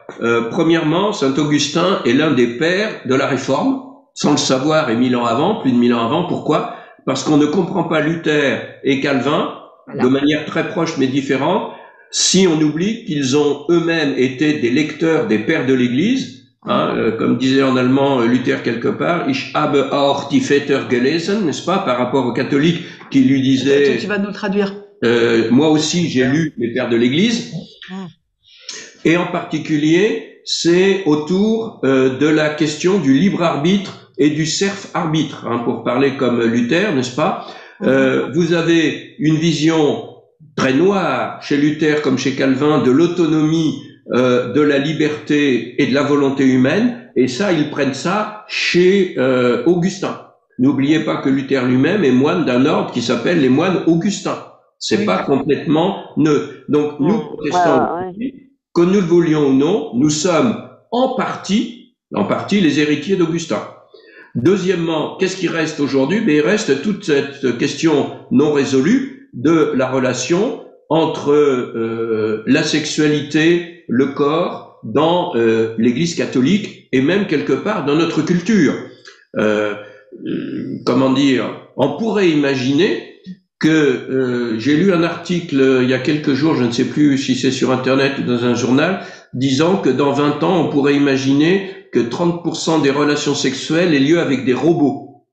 premièrement, Saint-Augustin est l'un des pères de la Réforme, sans le savoir, et 1000 ans avant, plus de 1000 ans avant. Pourquoi? Parce qu'on ne comprend pas Luther et Calvin de manière très proche mais différente, si on oublie qu'ils ont eux-mêmes été des lecteurs des pères de l'Église. Comme disait en allemand Luther quelque part, ich habe auch die Väter gelesen, n'est-ce pas, par rapport aux catholiques qui lui disaient. Tu vas nous le traduire. Moi aussi, j'ai lu les pères de l'Église. Et en particulier, c'est autour de la question du libre arbitre et du serf arbitre, pour parler comme Luther, n'est-ce pas? Vous avez une vision très noire chez Luther comme chez Calvin de l'autonomie, de la liberté et de la volonté humaine, et ça, ils prennent ça chez Augustin. N'oubliez pas que Luther lui-même est moine d'un ordre qui s'appelle les moines augustins. C'est pas complètement neutre. Donc, nous, protestants, que nous le voulions ou non, nous sommes en partie les héritiers d'Augustin. Deuxièmement, qu'est-ce qui reste aujourd'hui? Il reste toute cette question non résolue de la relation entre la sexualité, le corps, dans l'Église catholique et même quelque part dans notre culture. Comment dire? On pourrait imaginer que j'ai lu un article il y a quelques jours, je ne sais plus si c'est sur Internet ou dans un journal, disant que dans 20 ans, on pourrait imaginer que 30% des relations sexuelles aient lieu avec des robots.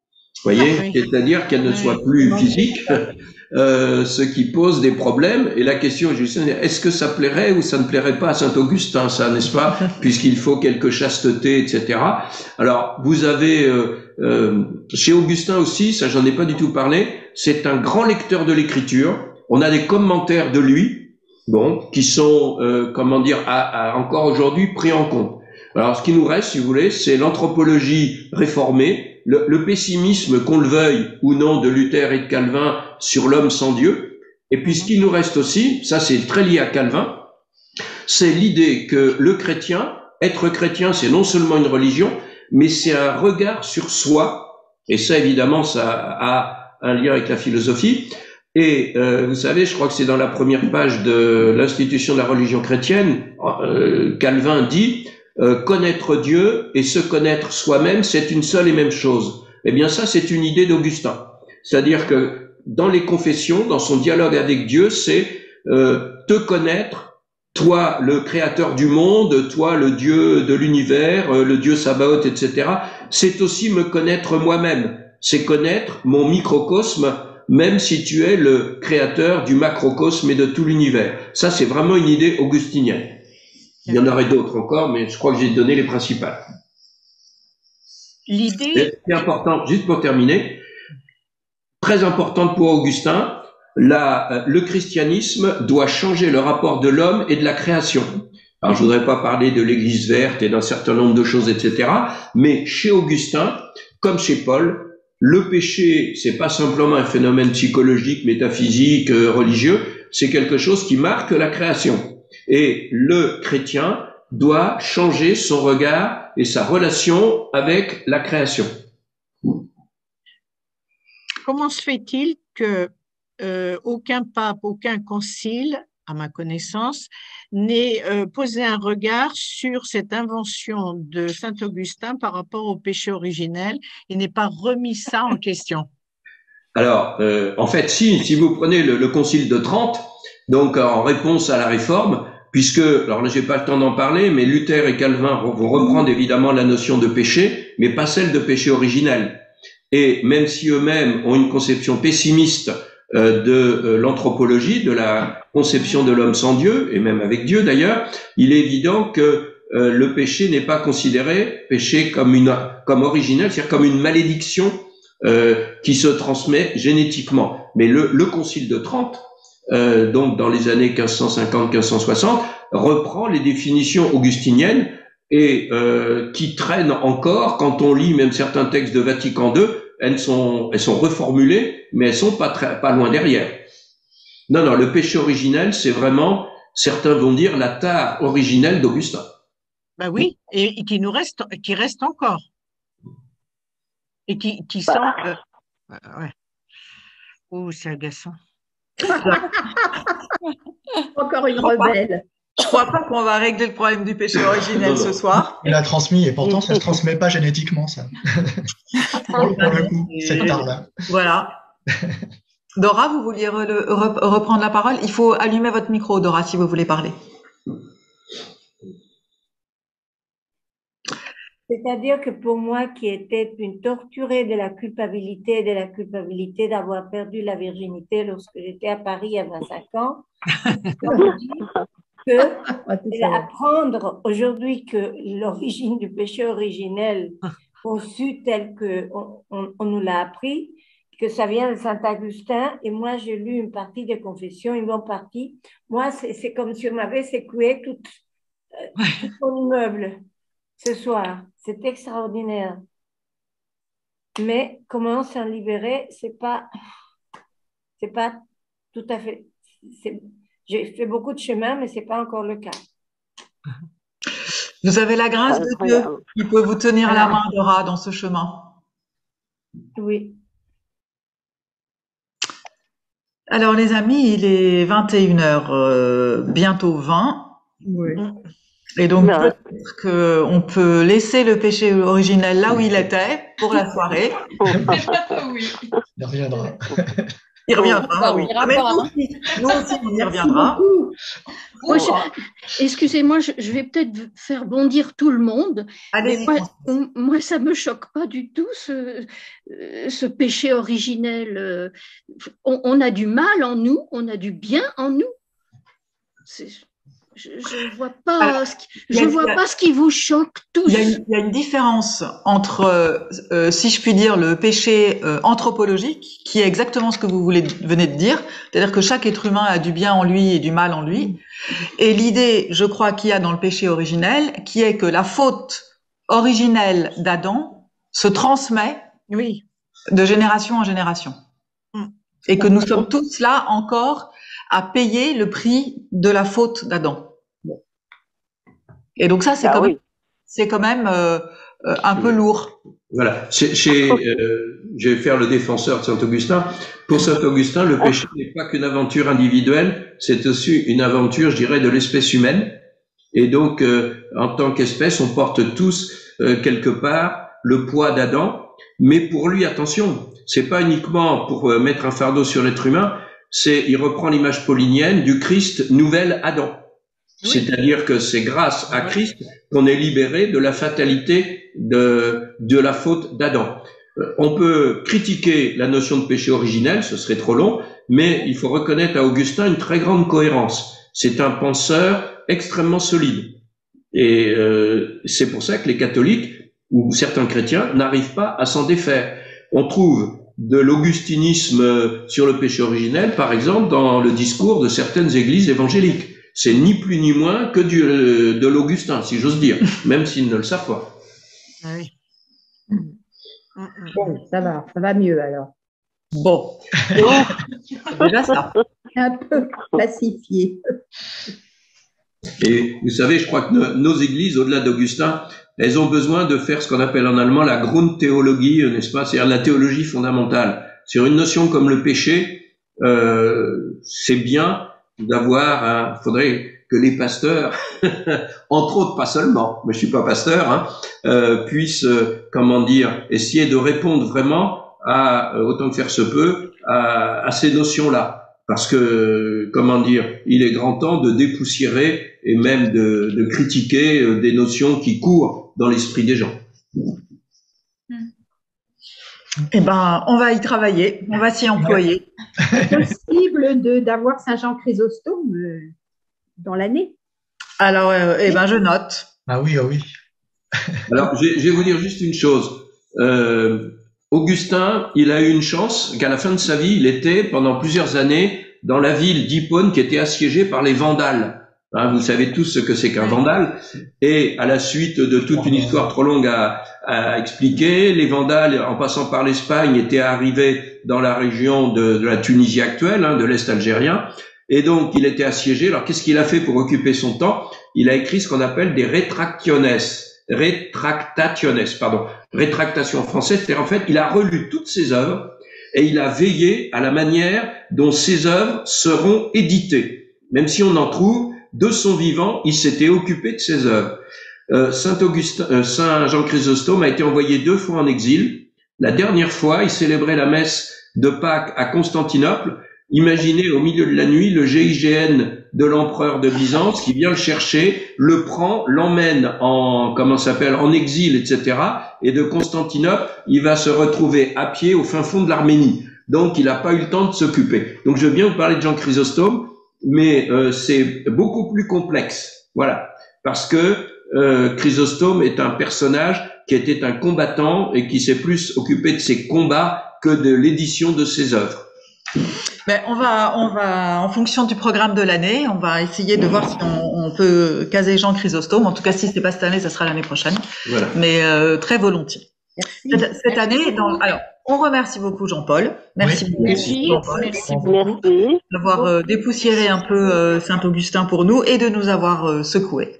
Vous voyez? C'est-à-dire qu'elles ne soient plus physiques, ce qui pose des problèmes. Et la question est juste, est-ce que ça plairait ou ça ne plairait pas à Saint-Augustin, ça, n'est-ce pas? Puisqu'il faut quelque chasteté, etc. Alors, vous avez chez Augustin aussi, ça j'en ai pas du tout parlé, c'est un grand lecteur de l'écriture. On a des commentaires de lui, qui sont, encore aujourd'hui pris en compte. Alors, ce qui nous reste, si vous voulez, c'est l'anthropologie réformée, le pessimisme, qu'on le veuille ou non, de Luther et de Calvin sur l'homme sans Dieu. Et puis, ce qui nous reste aussi, ça c'est très lié à Calvin, c'est l'idée que le chrétien, être chrétien, c'est non seulement une religion, mais c'est un regard sur soi. Et ça, évidemment, ça a un lien avec la philosophie. Et vous savez, je crois que c'est dans la première page de l'Institution de la religion chrétienne, Calvin dit connaître Dieu et se connaître soi-même, c'est une seule et même chose. Eh bien, ça, c'est une idée d'Augustin. C'est-à-dire que dans les confessions, dans son dialogue avec Dieu, c'est te connaître, toi, le créateur du monde, toi, le Dieu de l'univers, le Dieu Sabaoth, etc. C'est aussi me connaître moi-même. C'est connaître mon microcosme, même si tu es le créateur du macrocosme et de tout l'univers. Ça, c'est vraiment une idée augustinienne. Il y en aurait d'autres encore, mais je crois que j'ai donné les principales. L'idée. C'est important, juste pour terminer, très importante pour Augustin, le christianisme doit changer le rapport de l'homme et de la création. Alors, je voudrais pas parler de l'Église verte et d'un certain nombre de choses, etc. Mais chez Augustin, comme chez Paul, le péché, c'est pas simplement un phénomène psychologique, métaphysique, religieux, c'est quelque chose qui marque la création. Et le chrétien doit changer son regard et sa relation avec la création. Comment se fait-il que aucun pape, aucun concile à ma connaissance, n'ait posé un regard sur cette invention de Saint-Augustin par rapport au péché originel et n'ait pas remis ça en question. Alors, en fait, si vous prenez le Concile de Trente, donc en réponse à la Réforme, puisque, alors là, j'ai pas le temps d'en parler, mais Luther et Calvin vont reprendre évidemment la notion de péché, mais pas celle de péché originel. Et même si eux-mêmes ont une conception pessimiste de l'anthropologie, de la conception de l'homme sans Dieu, et même avec Dieu d'ailleurs, il est évident que le péché n'est pas considéré péché comme originel, c'est-à-dire comme une malédiction qui se transmet génétiquement. Mais le Concile de Trente, donc dans les années 1550-1560, reprend les définitions augustiniennes et qui traînent encore quand on lit même certains textes de Vatican II. Elles sont reformulées, mais elles sont pas loin derrière. Non, le péché originel, c'est vraiment, certains vont dire, la tare originelle d'Augustin. Ben oui, et qui reste encore. Et qui sent. Ouais. Oh, c'est agaçant. Encore une rebelle. Je crois pas qu'on va régler le problème du péché originel ce soir. Il a transmis et pourtant ça se transmet pas génétiquement, ça. Pour le coup, cette tare-là. Voilà. Dora, vous vouliez reprendre la parole? Il faut allumer votre micro, Dora, si vous voulez parler. C'est-à-dire que pour moi, qui était une torturée de la culpabilité d'avoir perdu la virginité lorsque j'étais à Paris il y a 25 ans, on me dit que apprendre aujourd'hui que l'origine du péché originel conçu tel qu'on nous l'a appris, que ça vient de Saint-Augustin, et moi j'ai lu une partie des confessions, une bonne partie. Moi, c'est comme si on m'avait secoué tout mon immeuble ce soir. C'est extraordinaire. Mais comment s'en libérer, c'est pas tout à fait. J'ai fait beaucoup de chemin, mais c'est pas encore le cas. Vous avez la grâce de Dieu qui peut vous tenir la main, Dora, dans ce chemin. Oui. Alors, les amis, il est 21h, bientôt 20. Oui. Et donc, peut-être qu'on peut laisser le péché originel là où il était pour la soirée. Oui. Il reviendra. Il reviendra, oui. Mais nous aussi, on y reviendra. Excusez-moi, je vais peut-être faire bondir tout le monde. Allez-y. Moi, ça me choque pas du tout, ce péché originel. On a du mal en nous, on a du bien en nous. Je ne vois pas, ce qui vous choque tous. Il y a une différence entre, si je puis dire, le péché anthropologique, qui est exactement ce que vous venez de dire, c'est-à-dire que chaque être humain a du bien en lui et du mal en lui, et l'idée, je crois, qu'il y a dans le péché originel, qui est que la faute originelle d'Adam se transmet de génération en génération. Et que nous sommes tous là encore à payer le prix de la faute d'Adam. Et donc ça, c'est quand même un peu lourd. Voilà. Je vais faire le défenseur de Saint-Augustin. Pour Saint-Augustin, le péché n'est pas qu'une aventure individuelle, c'est aussi une aventure, je dirais, de l'espèce humaine. Et donc, en tant qu'espèce, on porte tous quelque part le poids d'Adam. Mais pour lui, attention, c'est pas uniquement pour mettre un fardeau sur l'être humain. Il reprend l'image paulinienne du Christ nouvel Adam. Oui. C'est-à-dire que c'est grâce à Christ qu'on est libéré de la fatalité de la faute d'Adam. On peut critiquer la notion de péché originel, ce serait trop long, mais il faut reconnaître à Augustin une très grande cohérence. C'est un penseur extrêmement solide. Et c'est pour ça que les catholiques ou certains chrétiens n'arrivent pas à s'en défaire. On trouve de l'augustinisme sur le péché originel, par exemple, dans le discours de certaines églises évangéliques. C'est ni plus ni moins que de l'Augustin, si j'ose dire, même s'ils ne le savent pas. Oui. Bon, ça va mieux alors. Bon, déjà ça. Un peu pacifié. Et vous savez, je crois que nos églises, au-delà d'Augustin, elles ont besoin de faire ce qu'on appelle en allemand la Grundtheologie, n'est-ce pas? C'est-à-dire la théologie fondamentale. Sur une notion comme le péché, c'est bien d'avoir, faudrait que les pasteurs, entre autres, pas seulement, mais je suis pas pasteur, puissent, comment dire, essayer de répondre vraiment à, autant que faire se peut, à ces notions-là. Parce que, comment dire, il est grand temps de dépoussiérer et même de critiquer des notions qui courent dans l'esprit des gens. Eh ben, on va y travailler, on va s'y employer. C'est possible d'avoir Saint-Jean Chrysostome dans l'année? Alors, eh ben, je note. Ah oui, ah oui. Alors, je vais vous dire juste une chose. Augustin, il a eu une chance qu'à la fin de sa vie, il était pendant plusieurs années dans la ville d'Hippone qui était assiégée par les Vandales. Hein, vous savez tous ce que c'est qu'un Vandale. Et à la suite de toute une histoire trop longue à expliquer, les Vandales, en passant par l'Espagne, étaient arrivés dans la région de la Tunisie actuelle, de l'Est algérien. Et donc, il était assiégé. Alors, qu'est-ce qu'il a fait pour occuper son temps? Il a écrit ce qu'on appelle des rétractations françaises. C'est-à-dire, en fait, il a relu toutes ses œuvres et il a veillé à la manière dont ces œuvres seront éditées. Même si on en trouve, de son vivant, il s'était occupé de ses œuvres. Saint Jean Chrysostome a été envoyé 2 fois en exil. La dernière fois, il célébrait la messe de Pâques à Constantinople. Imaginez au milieu de la nuit le GIGN de l'empereur de Byzance qui vient le chercher, le prend, l'emmène en exil, etc. Et de Constantinople, il va se retrouver à pied au fin fond de l'Arménie. Donc, il n'a pas eu le temps de s'occuper. Donc, je veux bien vous parler de Jean Chrysostome, mais c'est beaucoup plus complexe. Voilà. Parce que Chrysostome est un personnage qui était un combattant et qui s'est plus occupé de ses combats que de l'édition de ses œuvres. Ben, on va, en fonction du programme de l'année, on va essayer de voir si on peut caser Jean Chrysostome. En tout cas, si c'est pas cette année, ça sera l'année prochaine. Voilà. Mais très volontiers. Cette année, alors, on remercie beaucoup Jean-Paul. Merci beaucoup. Merci. Jean-Paul. Merci beaucoup d'avoir dépoussiéré un peu Saint-Augustin pour nous et de nous avoir secoués.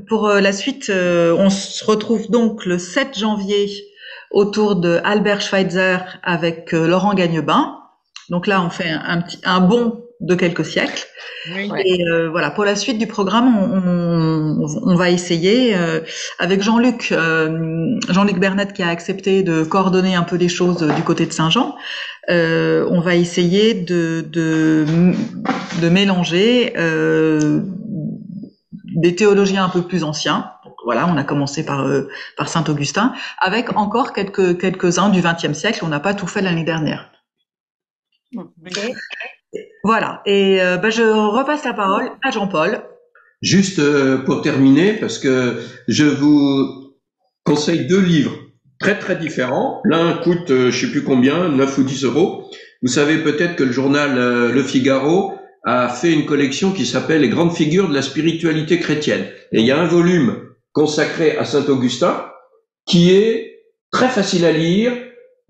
Pour la suite, on se retrouve donc le 7 janvier autour de Albert Schweitzer avec Laurent Gagnebin. Donc là, on fait un bond de quelques siècles. Oui. Et voilà, pour la suite du programme, on va essayer avec Jean-Luc Bernat qui a accepté de coordonner un peu les choses du côté de Saint-Jean. On va essayer de mélanger des théologiens un peu plus anciens. Donc voilà, on a commencé par Saint-Augustin, avec encore quelques-uns du XXe siècle. On n'a pas tout fait l'année dernière. Okay. Voilà. Et je repasse la parole à Jean-Paul. Juste pour terminer, parce que je vous conseille 2 livres très très différents. L'un coûte, je sais plus combien, 9 ou 10 euros. Vous savez peut-être que le journal Le Figaro a fait une collection qui s'appelle Les grandes figures de la spiritualité chrétienne. Et il y a un volume consacré à Saint-Augustin qui est très facile à lire,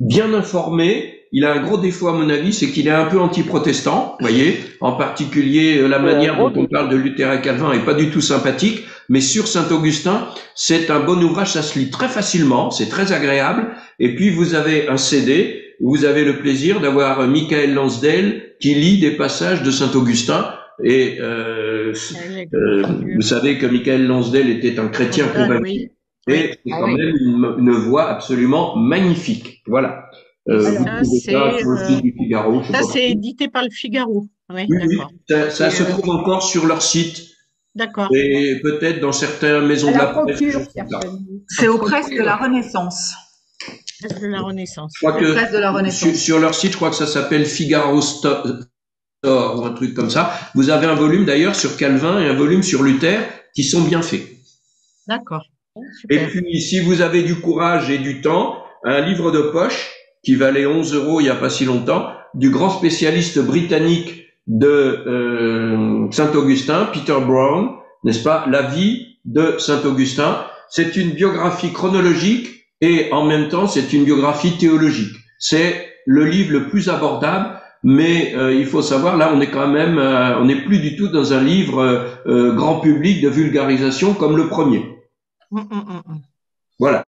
bien informé. Il a un gros défaut à mon avis, c'est qu'il est un peu anti-protestant, vous voyez, en particulier la manière dont on parle de Luther et Calvin est pas du tout sympathique, mais sur Saint-Augustin, c'est un bon ouvrage, ça se lit très facilement, c'est très agréable, et puis vous avez un CD, vous avez le plaisir d'avoir Michael Lansdale qui lit des passages de Saint-Augustin, et vous savez que Michael Lansdale était un chrétien convaincu, et c'est quand même une voix absolument magnifique, voilà. Ça, c'est édité par le Figaro. Oui, ça se trouve encore sur leur site. D'accord. Et peut-être dans certaines maisons de la presse. C'est aux presses de la Renaissance. De la Renaissance. Je crois que sur leur site, je crois que ça s'appelle Figaro Store ou un truc comme ça. Vous avez un volume d'ailleurs sur Calvin et un volume sur Luther qui sont bien faits. D'accord. Et puis, si vous avez du courage et du temps, un livre de poche qui valait 11 euros il n'y a pas si longtemps, du grand spécialiste britannique de Saint-Augustin, Peter Brown, n'est-ce pas, La vie de Saint-Augustin. C'est une biographie chronologique et en même temps c'est une biographie théologique. C'est le livre le plus abordable, mais il faut savoir, là on est quand même, on n'est plus du tout dans un livre grand public de vulgarisation comme le premier. Voilà.